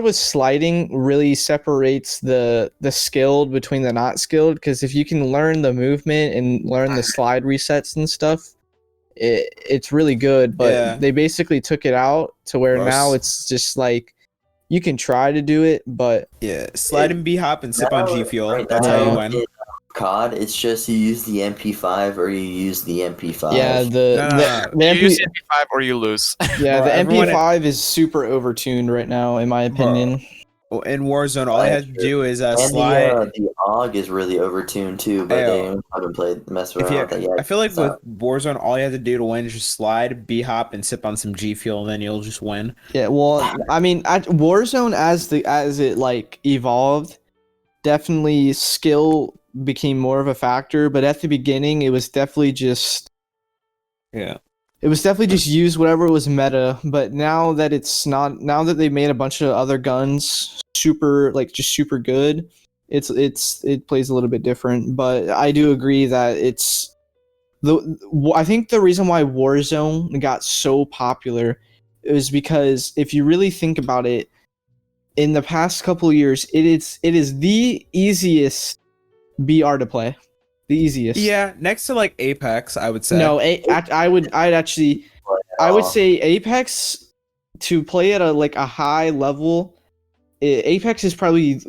was sliding really separates the skilled between the not skilled, because if you can learn the movement and learn the slide resets and stuff, it's really good. But Yeah. they basically took it out to where Gross. now it's just like you can try to do it, but Yeah, slide and B hop and sip on Now, G Fuel. right That's now, how you win. COD, it's just you use the MP5 or you use the MP5. Yeah, the No, no, the, no. the You use MP, MP5 or you lose. yeah, Bro, the everyone- MP5 is super overtuned right now, in my opinion. In Warzone, all you have to do is and slide. the AUG is really overtuned too, but Ayo. they haven't played mess If around you, with that yet. I feel like So, with Warzone, all you have to do to win is just slide, B hop, and sip on some G Fuel, and then you'll just win. Yeah, well, I mean, at Warzone as it like evolved, definitely skill became more of a factor, but at the beginning it was definitely just Yeah. use whatever was meta, but now that it's not, now that they made a bunch of other guns super super good, it plays a little bit different, but I do agree that I think the reason why Warzone got so popular is because if you really think about it, in the past couple of years, it is the easiest BR to play. The easiest. Yeah, next to like Apex, I would say. No, I would say Apex, to play at a high level, Apex is probably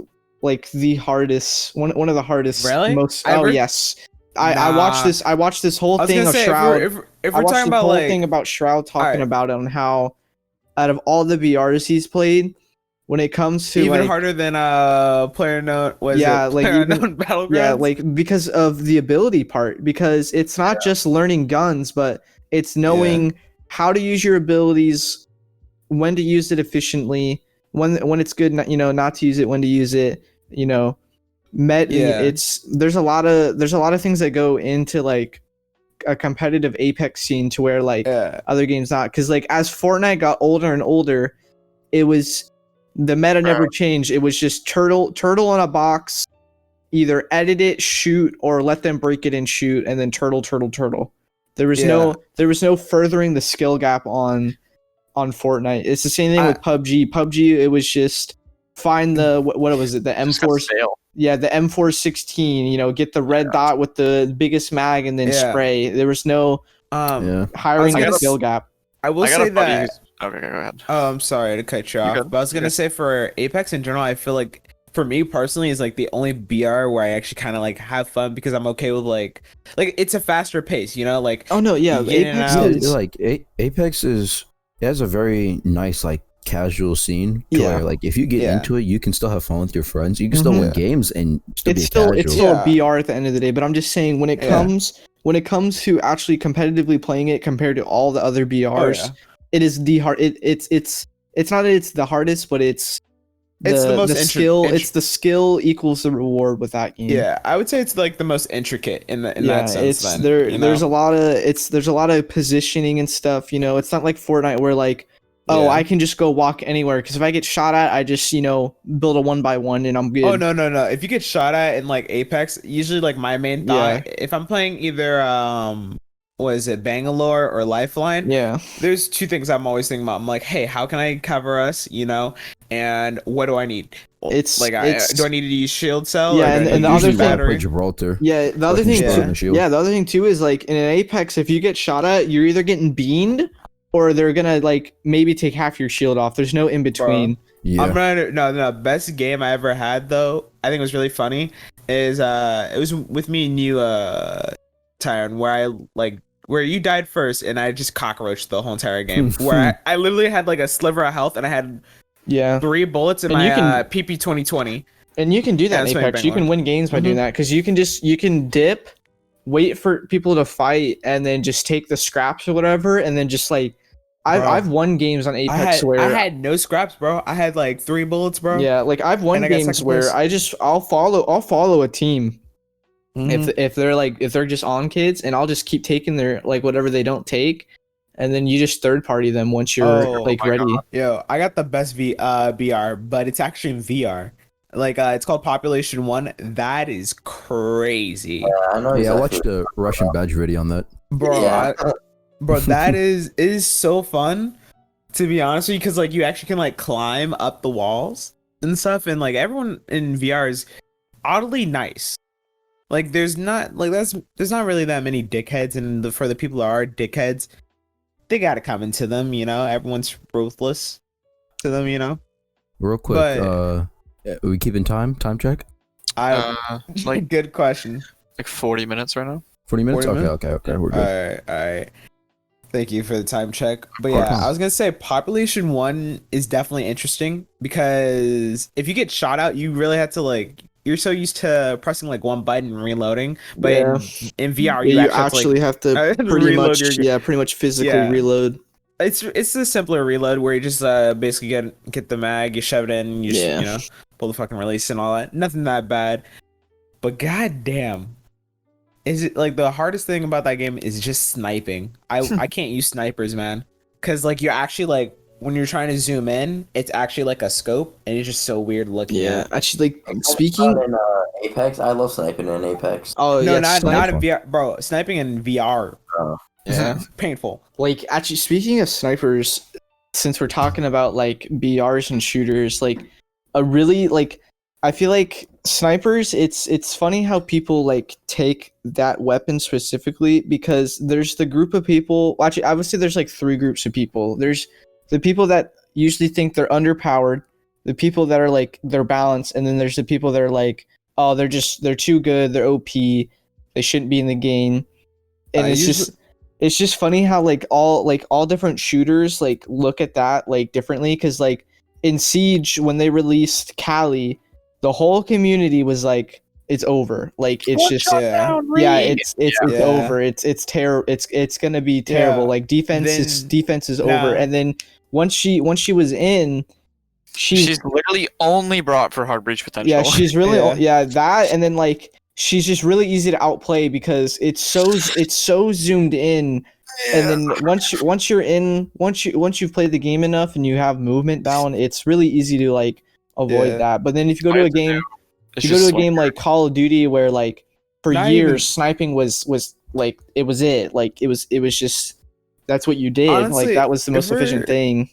like the hardest, one of the hardest. Really? Most. I Oh heard- yes. I watched this whole I was thing gonna of say, Shroud. if I we're watched talking the about whole like, thing about Shroud talking Alright. about it on how, out of all the BRs he's played, when it comes to even like, harder than player known, was Yeah, it? like, Player even- Unknown Battlegrounds. yeah, like because of the ability part, because it's not just learning guns, but it's knowing how to use your abilities, when to use it efficiently, when it's good, not to use it, when to use it, Yeah. there's a lot of things that go into like a competitive Apex scene to where like yeah. other games not, because like as Fortnite got older and older, it was, the meta never changed. It was just turtle in a box, either edit it, shoot, or let them break it and shoot, and then turtle. There was no furthering the skill gap on Fortnite. It's the same thing with PUBG. PUBG, it was just find the what was it, the Just got M4, stale. yeah, the M416, get the red dot with the biggest mag and then Yeah. spray. There was no Yeah. hiring I the was skill gap. I will I got say a buddy that. who's... Okay, go ahead. Oh, I'm sorry to cut you You're off, good. but I was You're gonna good. say for Apex in general, I feel like for me personally is like the only BR where I actually kind of like have fun because I'm okay with like it's a faster pace, like Oh no, yeah, You get in and Apex out. is Like Apex it has a very nice like casual scene to Yeah. where like if you get Yeah. into it, you can still have fun with your friends. You can still Mhm. win games and still it's be still casual. it's still Yeah. a BR at the end of the day. But I'm just saying when it Yeah. comes to actually competitively playing it compared to all the other BRs, yeah. it is the hard. It's not that it's the hardest, but it's It's the most skill. It's the skill equals the reward with that game. Yeah, I would say it's like the most intricate in that sense. Then There's a lot of positioning and stuff. It's not like Fortnite where like, oh, Yeah. I can just go walk anywhere, because if I get shot at, I just build a 1x1 and I'm good. Oh no. If you get shot at in like Apex, usually like my main thought, if I'm playing either what is it, Bangalore or Lifeline, Yeah. there's two things I'm always thinking about. I'm like, hey, how can I cover us? And what do I need? It's- do I need to use shield cell? Yeah, or do I and need the to other use thing- battery? Gibraltar. Yeah, the other Fucking thing shot too, in the shield. yeah, the other thing too is like in an Apex, if you get shot at, you're either getting beamed or they're gonna like maybe take half your shield off. There's no in between. Yeah. I'm gonna no best game I ever had though. I think it was really funny. Is it was with me and you, Tyron, where you died first and I just cockroached the whole entire game. Where I literally had like a sliver of health and I had Yeah, 3 bullets in And my you can- PP 2020. and you can do that Yeah, in that's my Apex. big You can one. win games by doing Mhm. that, because you can dip, wait for people to fight, and then just take the scraps or whatever, and then just like Bro. I've won games on Apex where I had no scraps, bro. I had like 3 bullets, bro. yeah, like I've won And I got games second where place. I'll follow a team. Mhm. If they're just on kids, and I'll just keep taking their like whatever they don't take, and then you just third party them once you're Oh like my ready. Yo, I got the best BR, but it's actually in VR. It's called Population 1. That is crazy. I know Yeah, I exactly. watched a Russian badge video on that. Bro, Yeah. bro, that is so fun, to be honest with you, because like you actually can like climb up the walls and stuff, and like everyone in VR is oddly nice. Like there's not really that many dickheads, and for the people that are dickheads, they gotta come into them, everyone's ruthless to them. Real quick, But- are we keeping time check? I Like good question. Like 40 minutes right now. 40 minutes? 40 Okay, minutes? okay, we're good. All right. Thank you for the time check. But Hard yeah, time. I was gonna say Population 1 is definitely interesting because if you get shot out, you really have to like. You're so used to pressing like one button and reloading, but Yeah. in VR Yeah, you actually have to pretty reload much your- pretty much physically Yeah. reload. it's a simpler reload where you just basically get the mag, you shove it in, you just, Yeah. you know, pull the fucking release and all that. Nothing that bad, but goddamn, is it like the hardest thing about that game is just sniping. I can't use snipers, man, because like you're actually like when you're trying to zoom in, it's actually like a scope, and it's just so weird looking. Yeah, at. actually, like speaking. in Apex, I love sniping in Apex. Oh No, yeah, not snipe- in VR, bro. Sniping in VR. Yeah. Painful. Like actually, speaking of snipers, since we're talking about like BRs and shooters, like a really like I feel like snipers. It's funny how people like take that weapon specifically because there's the group of people. Well, actually, I would say there's like three groups of people. There's the people that usually think they're underpowered, the people that are like they're balanced, and then there's the people that are like, oh, they're too good, they're OP, they shouldn't be in the game, and it's just funny how like all different shooters like look at that like differently because like in Siege when they released Cali, the whole community was like it's over, like it's just it's Yeah. over, it's terrible, it's gonna be terrible, Yeah. like defense is Nah. over, and then once she was in, She's literally only brought for hard breach potential. yeah, she's really Yeah. that, and then like she's just really easy to outplay because it's so zoomed in, and then once you've played the game enough and you have movement down, it's really easy to like avoid Yeah. that. But then if you go to a game, It's you go to just a game like Call of Duty where like for Not years even- sniping was like it was just that's what you did, Honestly, like that was the most if efficient we're- thing.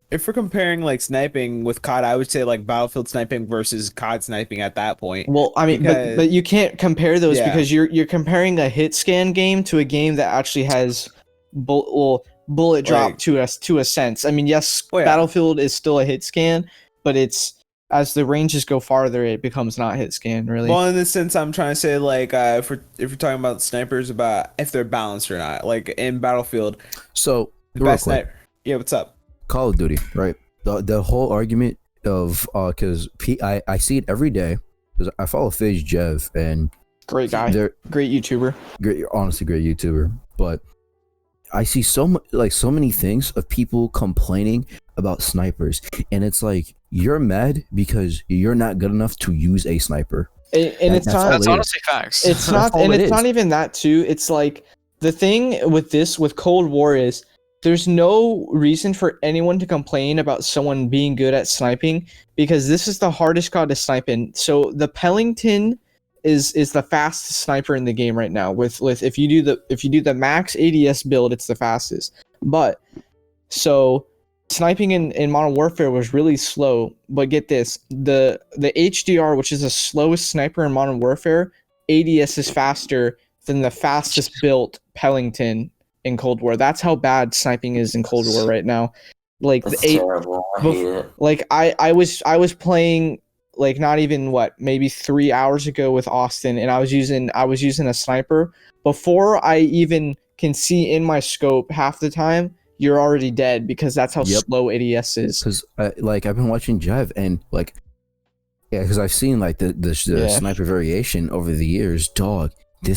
If we're comparing like sniping with COD, I would say like Battlefield sniping versus COD sniping at that point. Well, I mean, Because- but you can't compare those Yeah. because you're comparing a hit scan game to a game that actually has bullet drop Like- to a sense. I mean, yes, Oh, yeah. Battlefield is still a hit scan, but it's as the ranges go farther, it becomes not hit scan really. Well, in this sense, I'm trying to say like if we're talking about snipers, about if they're balanced or not. Like in Battlefield, So, the real best quick, sniper. Yeah, what's up? Call of Duty, right? The whole argument of because I see it every day because I follow FaZe Jev and Great guy, they're great YouTuber. great, honestly great YouTuber, but I see so many things of people complaining about snipers, and it's like you're mad because you're not good enough to use a sniper. And it's That's not all That's it is. honestly facts. it's not all and it it's is. not even that too. It's like the thing with Cold War is there's no reason for anyone to complain about someone being good at sniping because this is the hardest COD to snipe in. So the Pellington is the fastest sniper in the game right now. With if you do the max ADS build, it's the fastest. But so sniping in Modern Warfare was really slow. But get this, the HDR, which is the slowest sniper in Modern Warfare, ADS is faster than the fastest built Pellington in Cold War. That's how bad sniping is in Cold War right now. Like That's the terrible. I hate it. like I was playing like not even maybe 3 hours ago with Austin, and I was using a sniper. Before I even can see in my scope, half the time you're already dead because that's how Yep. slow ADS is. Because like I've been watching Jev and like because I've seen like the Yeah. sniper variation over the years. Dog, I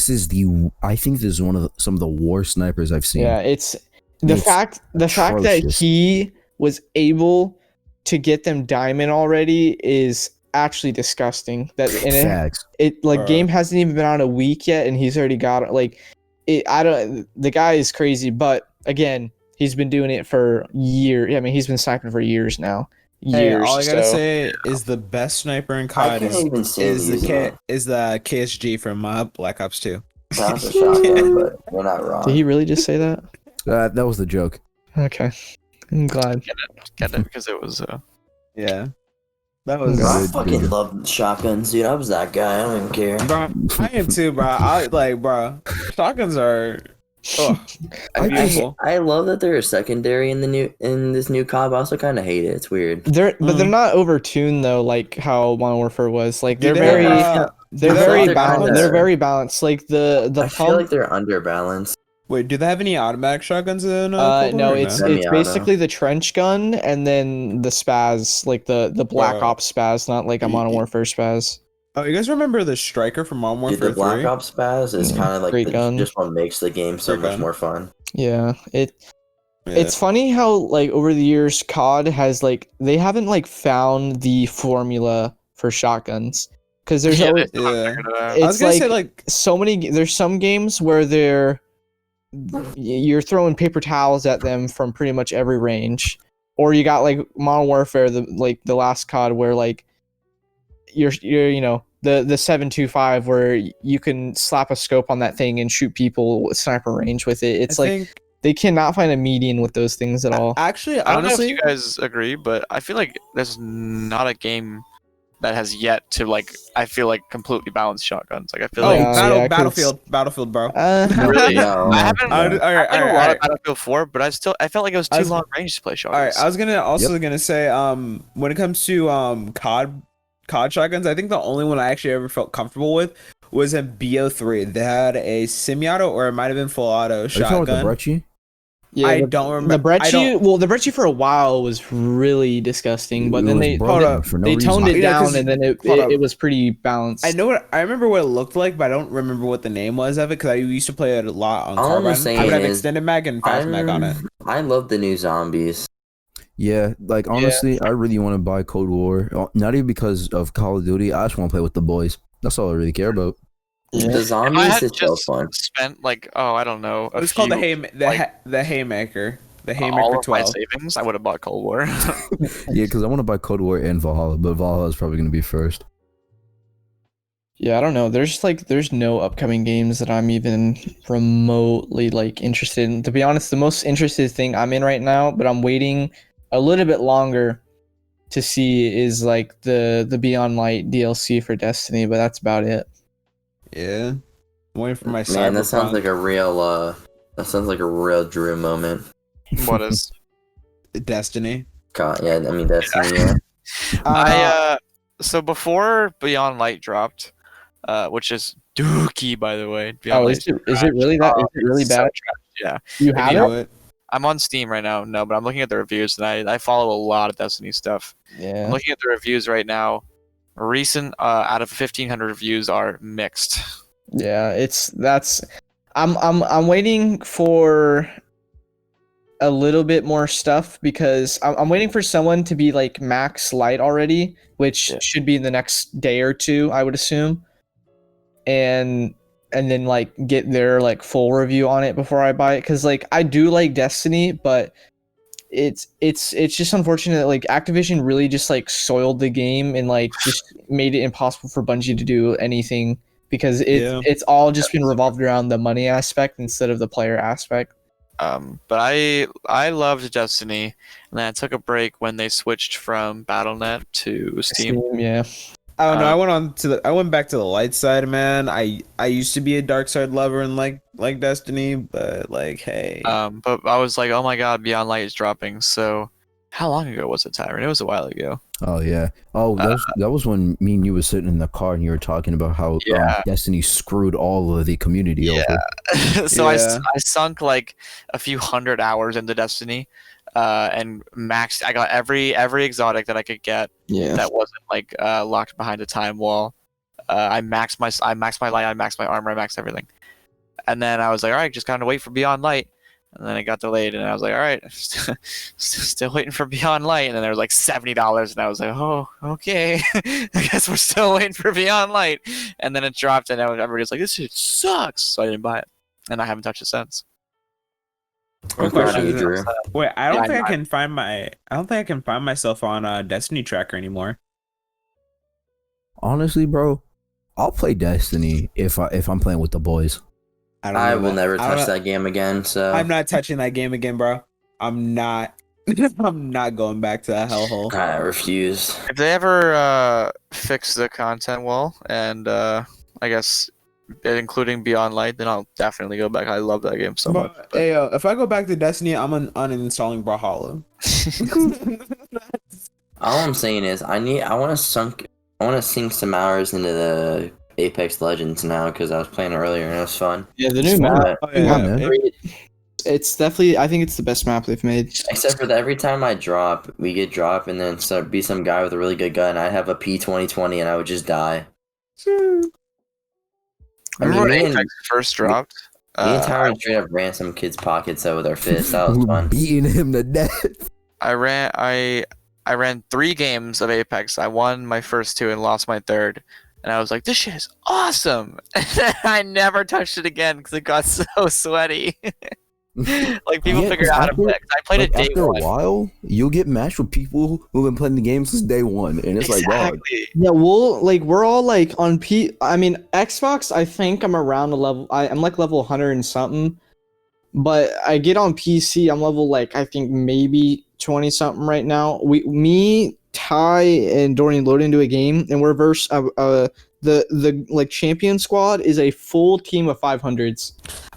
think this is some of the worst snipers I've seen. Yeah, it's the It's fact that atrocious. he was able to get them diamond already is actually disgusting. That and Facts. it like Bruh. game hasn't even been on a week yet, and he's already got like it. I don't. The guy is crazy, but again, he's been doing it for years. I mean, he's been sniping for years now. Hey, Years. all I gotta so- say is the best sniper in I COD can't even stand using it. is the KSG from Black Ops 2. Sounds a shotgun, but you're not wrong. Did he really just say that? That was the joke. Okay, I'm glad. Get it because it was Yeah, that was. Yeah. I Good, fucking good. love shotguns, dude. I was that guy. I don't even care. Bro, I am too, bro. I like, bro. Shotguns are. Oh, beautiful. I love that they're a secondary in this new COD. But I also kind of hate it. It's weird. They're Mm. not overtuned though, like how Modern Warfare was. Like they're They're, very. uh, They're Do they very have balanced. kinda- They're very balanced. Like the I feel pump. like they're underbalanced. Wait, do they have any automatic shotguns in Cold No, War or it's no? it's Semi-auto. basically the trench gun and then the spaz, like the Black Bro. Ops spaz, not like a Modern Warfare spaz. Oh, you guys remember the Striker from Modern Dude, Warfare the Black 3? Ops spaz is Yeah, kind of like great gun. just what makes the game so Great much gun. more fun. Yeah, Yeah. it's funny how like over the years COD has like they haven't like found the formula for shotguns because there's Yeah, always, they still haven't Yeah. figured it out. I was it's gonna like say like so many. There's some games where you're throwing paper towels at them from pretty much every range, or you got like Modern Warfare, the last COD where like you're the 725 where you can slap a scope on that thing and shoot people with sniper range with it. It's I like think they cannot find a median with those things at all. actually I don't know if honestly you guys agree, but I feel like there's not a game that has yet to like. I feel like completely balanced shotguns. Like I feel oh like Yeah, yeah, 'cause- Battlefield bro. really. No. I haven't. all right, I played a lot all of Battlefield 4, but I felt like it was I too was- long range to play right. shotguns. I was gonna say when it comes to COD shotguns, I think the only one I actually ever felt comfortable with was in BO3. They had a semi-auto or it might have been full auto Are you talking about the shotgun. Brecci? Yeah, I the- don't remember. The Brecci for a while was really disgusting, but It then was they broken hold up. for no they reason. toned it Yeah, 'cause- down, and then hold up. it was pretty balanced. I know I remember what it looked like, but I don't remember what the name was of it because I used to play it a lot on All I'm Carbine. I saying would have is, extended mag and fast mag on it. I love the new zombies. Yeah, like honestly, I really want to buy Cold War. Not even because of Call of Duty. I just want to play with the boys. That's all I really care about. Yeah. The If I zombies had is so just fun. spent like I don't know. It's called the like, the Haymaker. The all Haymaker of my 12. savings. I would have bought Cold War. Yeah, because I want to buy Cold War and Valhalla, but Valhalla is probably going to be first. Yeah, I don't know. There's no upcoming games that I'm even remotely like interested in. To be honest, the most interested thing I'm in right now, but I'm waiting a little bit longer to see is like the Beyond Light DLC for Destiny, but that's about it. Yeah. I'm waiting for my Man, that sounds Cyberpunk. like a real Drew moment. What is? Destiny. Yeah, I mean Destiny. Yeah. So before Beyond Light dropped, which is dookie by the way. Beyond Oh, Light is it really that? Is it really so bad? trash, yeah. You If have you it? Do it. I'm on Steam right now. No, but I'm looking at the reviews and I follow a lot of Destiny stuff. I'm Yeah. looking at the reviews right now. Recent out of 1,500 reviews are mixed. Yeah, I'm waiting for a little bit more stuff because I'm waiting for someone to be like max light already, which Yeah. should be in the next day or two, I would assume. And then like get their like full review on it before I buy it, cuz like I do like Destiny, but it's just unfortunate that like Activision really just like soiled the game and like just made it impossible for Bungie to do anything because Yeah. it's all just been revolved around the money aspect instead of the player aspect. But I loved Destiny, and then I took a break when they switched from BattleNet to Steam. Yeah. I don't know. I went back to the light side, man. I used to be a dark side lover and like Destiny, but like, hey, But I was like, oh my god, Beyond Light is dropping. So, how long ago was it, Tyron? It was a while ago. Oh yeah. Oh, that was when me and you were sitting in the car and you were talking about how Yeah. Destiny screwed all of the community over. So Yeah. I sunk like a few hundred hours into Destiny, and maxed. I got every exotic that I could get Yeah. that wasn't like locked behind a time wall. I maxed my light, I maxed my armor, I maxed everything. And then I was like, all right, just kind of wait for Beyond Light. And then it got delayed, and I was like, all right, still waiting for Beyond Light. And then there was like $70, and I was like, oh, okay, I guess we're still waiting for Beyond Light. And then it dropped, and everybody's like, this shit sucks. So I didn't buy it, and I haven't touched it since. I'm Quick proud of you, question. Drew. wait, I don't Yeah, think I can find my. I don't think I can find myself on Destiny Tracker anymore. Honestly, bro, I'll play Destiny if I'm playing with the boys. I don't. I know will that. never I don't touch know- that game again. So I'm not touching that game again, bro. I'm not. I'm not going back to that hellhole. I refuse. If they ever fix the content wall, and I guess including Beyond Light, then I'll definitely go back. I love that game so much. But, hey, if I go back to Destiny, I'm uninstalling Brawlhalla. All I'm saying is I want to sink some hours into Apex Legends now because I was playing earlier and it was fun. Yeah, the new It's map. fun. Oh, Yeah, man. It's definitely. I think it's the best map they've made. Except for that, every time I drop, we get drop, and then be some guy with a really good gun. I have a P2020, and I would just die. I Remember mean, when me and, Apex first dropped? me and Uh, Tyron straight up ran some kid's pockets out with our fists. That was We're fun. beating him to death. I ran 3 games of Apex. I won my first 2 and lost my third. And I was like, this shit is awesome. I never touched it again because it got so sweaty. Like people Yeah, figured 'cause out how to after- play. 'Cause I played it day After a one. while, you'll get matched with people who've been playing the game since day one, and it's like, dog. Exactly. Yeah, we're all like on I mean, Xbox. I think I'm around a level. I'm like level 100 and something. But I get on PC. I'm level like I think maybe 20 something right now. Me, Ty, and Dorian load into a game, and we're versus the like champion squad is a full team of 500s.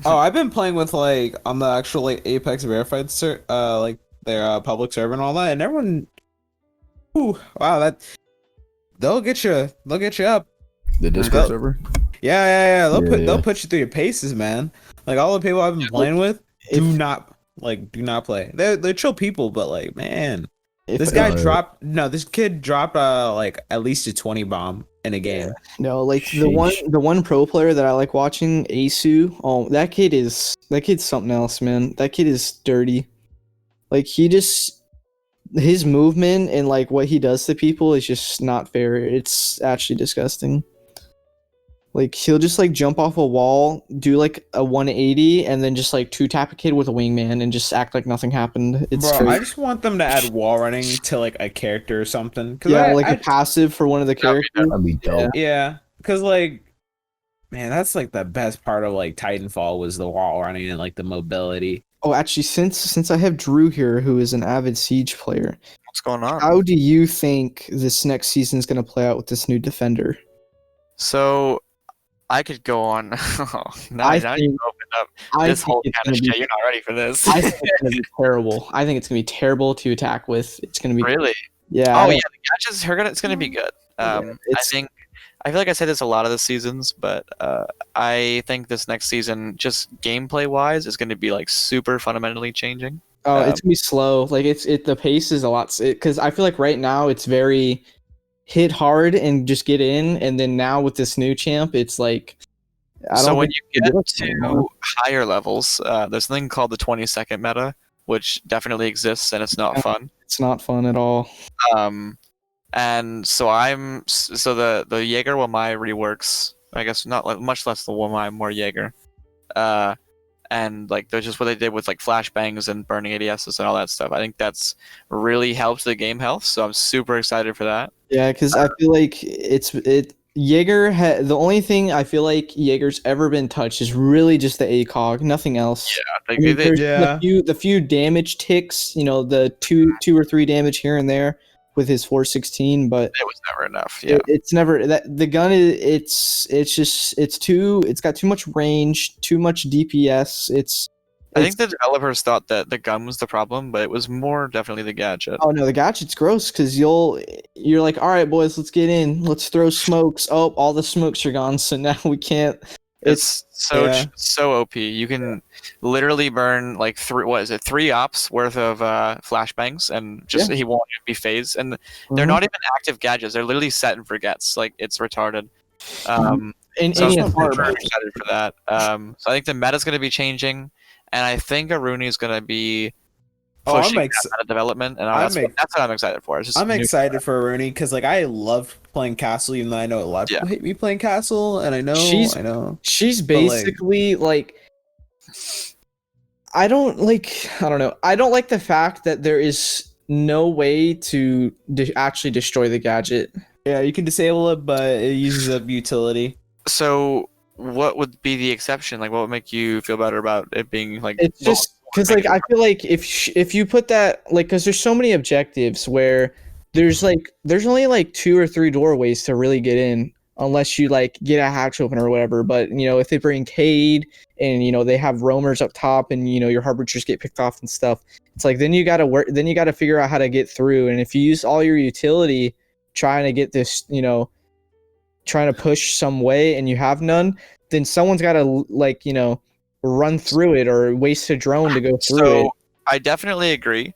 Oh, I've been playing with like on the actual like Apex verified like their public server and all that, and everyone. Ooh, wow, they'll get you up. The Discord Well- server. Yeah. Yeah. They'll put you through your paces, man. Like all the people I've been playing with If- do not play. They're chill people, but like man, If- this guy Uh, this kid dropped like at least a 20 bomb in a game. No, like Sheesh. the one pro player that I like watching, Asu. Oh, that kid's something else, man. That kid is dirty. Like his movement and like what he does to people is just not fair. It's actually disgusting. Like he'll just like jump off a wall, do like a 180, and then just like two tap a kid with a wingman and just act like nothing happened. It's Bro, crazy. I just want them to add wall running to like a character or something. 'Cause Yeah, I- like I- a passive for one of the That'd be characters. That'd be dope. Yeah, because like, man, that's like the best part of like Titanfall was the wall running and like the mobility. Oh, actually, since I have Drew here, who is an avid Siege player, What's going on? how do you think this next season is going to play out with this new defender? So I could go on. now I you think- opened up I this think whole it's kind of gonna shit. You're not ready for this. I think it's going to be terrible. I think it's going to be terrible to attack with. It's going to be Really? yeah. Oh yeah, the gadgets are gonna. It's gonna be good. Yeah, I feel like I say this a lot of the seasons, but I think this next season, just gameplay wise, is gonna be like super fundamentally changing. Oh, it's gonna be slow. Like the pace is a lot because I feel like right now it's very hit hard and just get in, and then now with this new champ, it's like So when you get it's to higher levels, there's something called the 20-second meta, which definitely exists and it's not fun. it's not fun at all. And so the Jaeger Wamai reworks. I guess not much less the Wamai, more Jaeger. And like there's just what they did with like flashbangs and burning ADSs and all that stuff. I think that's really helped the game health. So I'm super excited for that. Yeah, because I feel like Jaeger. The only thing I feel like Jaeger's ever been touched is really just the ACOG, nothing else. Like, I mean, they- there's Yeah. the few damage ticks, the two or three damage here and there with his 416, but it was never enough. Yeah. it's never that the gun is it's got too much range, too much DPS. I think the developers thought that the gun was the problem, but it was more definitely the gadget. Oh no, the gadget's gross because you're like, all right, boys, let's get in, let's throw smokes. Oh, all the smokes are gone, so now we can't. It's so Yeah. so OP. You can literally burn like three ops worth of flashbangs, and just he won't even be phased. And they're Mhm. not even active gadgets. They're literally set and forgets. Like it's retarded. in So any I'm hard. super excited for that. So I think the meta's going to be changing, and I think Aruni is going to be Oh, pushing I'm that meta development, and I'm that's what I'm excited for. It's just I'm new- excited for Rooney because like I loved playing Castle, even though I know a lot of people hate me playing Castle, and I know She's- I know. She's But, like- basically like I don't know. I don't like the fact that there is no way to actually destroy the gadget. Yeah, you can disable it, but it uses up utility. So what would be the exception? Like, what would make you feel better about it being like? It's just because like I feel like if you put that like because there's so many objectives where there's only like 2 or 3 doorways to really get in unless you like get a hatch open or whatever. But if they bring Cade and they have roamers up top and your harbingers get picked off and stuff, it's like then you gotta work. Then you gotta figure out how to get through. And if you use all your utility trying to get this trying to push some way and you have none, then someone's got to like, run through it or waste a drone to go through it. So I definitely agree.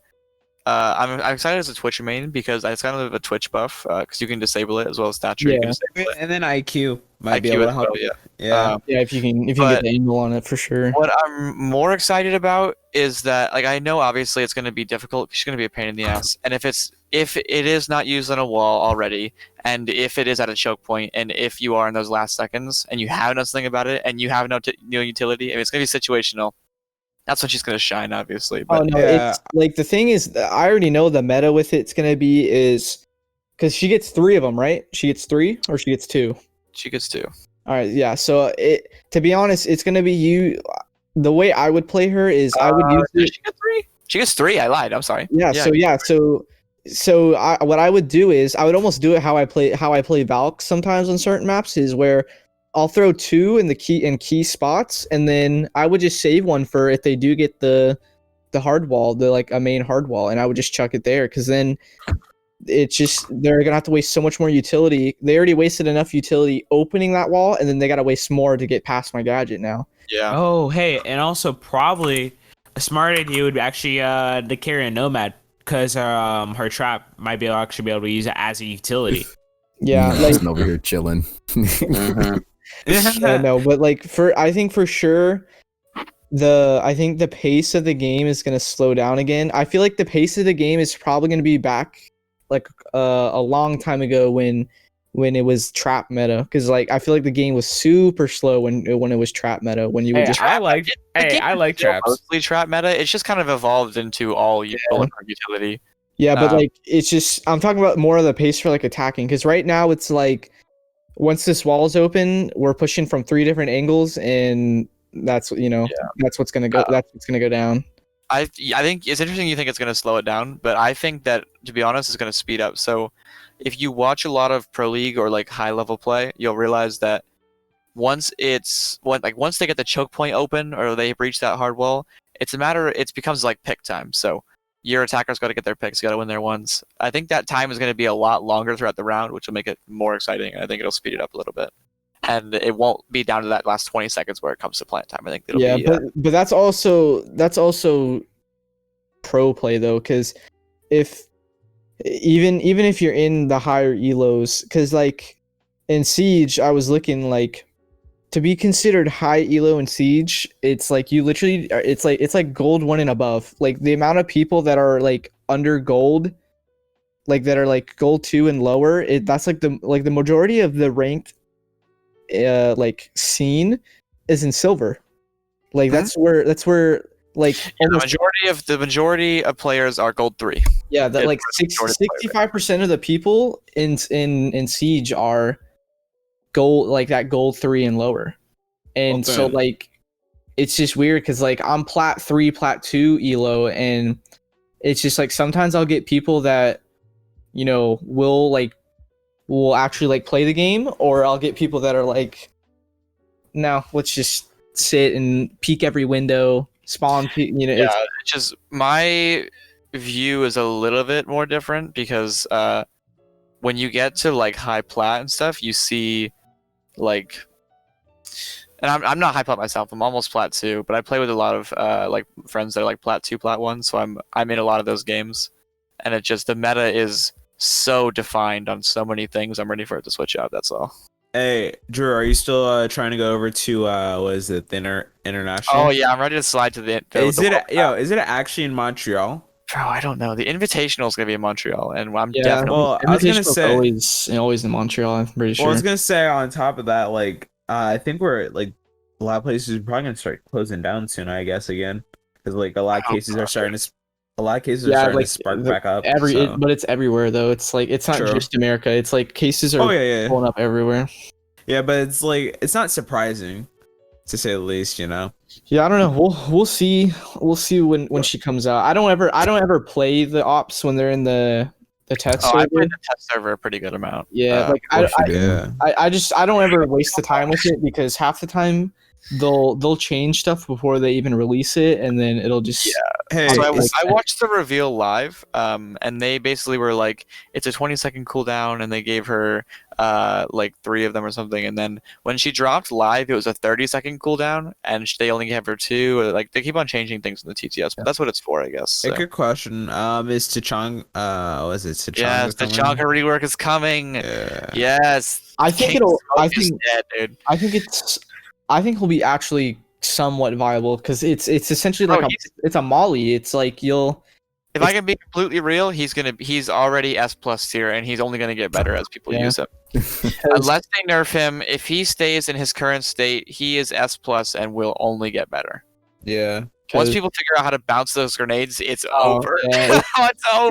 I'm excited as a Twitch main because it's kind of a Twitch buff because you can disable it as well as stature. You can Yeah. disable it. And then IQ might be IQ able to as help. well, yeah. Yeah. Yeah, if you can but- get the angle on it for sure. What I'm more excited about is that, like, I know obviously it's going to be difficult. It's going to be a pain in the ass. And if it is not used on a wall already, and if it is at a choke point, and if you are in those last seconds, and you have nothing about it, and you have no utility, I mean, it's going to be situational. That's when she's going to shine, obviously. But Oh no, Yeah. it's like the thing is, I already know the meta with it's gonna be is because she gets 3 of them, right? She gets 3 or she gets 2. she gets 2. All right, yeah. So to be honest, it's gonna be you. The way I would play her is I would use Does it. she get 3? She gets 3. I lied. I'm sorry. Yeah. So what I would do is I would almost do it how I play Valk sometimes on certain maps is where I'll throw 2 in the key spots, and then I would just save one for if they do get the hard wall, like a main hard wall, and I would just chuck it there because then it's just they're gonna have to waste so much more utility. They already wasted enough utility opening that wall, and then they gotta waste more to get past my gadget now. Yeah. Oh, hey, and also probably a smart idea would be actually to carry a Nomad because her trap might be actually be able to use it as a utility. Yeah, like Justin over here chilling. Mhm. I know, but like I think for sure I think the pace of the game is gonna slow down again. I feel like the pace of the game is probably gonna be back like a long time ago when it was trap meta, because like I feel like the game was super slow when it was trap meta, when you would Hey, just I like The hey, game I is like still traps. Mostly trap meta. It's just kind of evolved into all bulletproof utility. yeah, but um, like it's just I'm talking about more of the pace for like attacking, because right now it's like once this wall is open, we're pushing from 3 different angles, and that's that's what's gonna go down. I think it's interesting you think it's going to slow it down, but I think that, to be honest, it's going to speed up. So if you watch a lot of Pro League or like high level play, you'll realize that once they get the choke point open or they breach that hard wall, it becomes like pick time. So your attackers got to get their picks, got to win their ones. I think that time is going to be a lot longer throughout the round, which will make it more exciting. I think it'll speed it up a little bit. And it won't be down to that last 20 seconds where it comes to plant time. I think it'll be but that's also pro play though, because even if you're in the higher elos, because like in Siege I was looking like to be considered high elo in Siege, it's like you literally it's like gold 1 and above. Like the amount of people that are like under gold, like that are like gold 2 and lower, that's like the majority of the ranked like scene is in silver. Like that's where like the majority of players are gold 3. yeah, that it's like the majority of the 65% of the people in Siege are gold, like that gold 3 and lower. And Well, so then. like it's just weird because like I'm plat 3, plat 2 elo, and it's just like sometimes I'll get people that will actually like play the game, or I'll get people that are like, no, let's just sit and peek every window, spawn. It's just my view is a little bit more different because when you get to like high plat and stuff, you see like, and I'm not high plat myself. I'm almost plat 2, but I play with a lot of like friends that are like plat 2, plat 1. So I'm in a lot of those games, and it just the meta is so defined on so many things. I'm ready for it to switch up. That's all. Hey, Drew, are you still trying to go over to what is it, the international? Oh yeah, I'm ready to slide to the. Is the World is it actually in Montreal? Bro, I don't know. The Invitational is gonna be in Montreal, and I'm Yeah. definitely. Well, I was gonna Invitational's say. always in Montreal. I'm pretty Well, sure. I was gonna say on top of that, like I think we're like a lot of places are probably gonna start closing down soon. I guess again, because like a lot of cases are starting to. A lot of cases are starting to spark back up. So. But it's everywhere though. It's like it's not True. just America. It's like cases are Oh yeah. pulling up everywhere. Yeah, but it's like it's not surprising, to say the least. Yeah, I don't know. We'll see. We'll see when she comes out. I don't ever play the ops when they're in the test Oh, server. I played the test server a pretty good amount. Yeah, like Of course you do. Yeah. I don't ever waste the time with it, because half the time they'll change stuff before they even release it, and then it'll just Hey, So it's- I watched the reveal live, and they basically were like, it's a 20-second cooldown, and they gave her like 3 of them or something, and then when she dropped live, it was a 30-second cooldown, and they only gave her 2. Or, like they keep on changing things in the TTS, but that's what it's for, I guess. a So. good question. Is Tachong? Was it Tachong? Yes, the Chonka rework is coming. Yeah. Yes. I think King it'll. I Smoke is think. dead, dude. I think it's. I think he'll be actually somewhat viable because it's essentially like Bro, it's a molly. It's like you'll. If I can be completely real, he's already S+ tier, and he's only gonna get better as people Yeah. use him. Unless they nerf him, if he stays in his current state, he is S+ and will only get better. Yeah. Once people figure out how to bounce those grenades, it's Oh, over. yeah, It's over.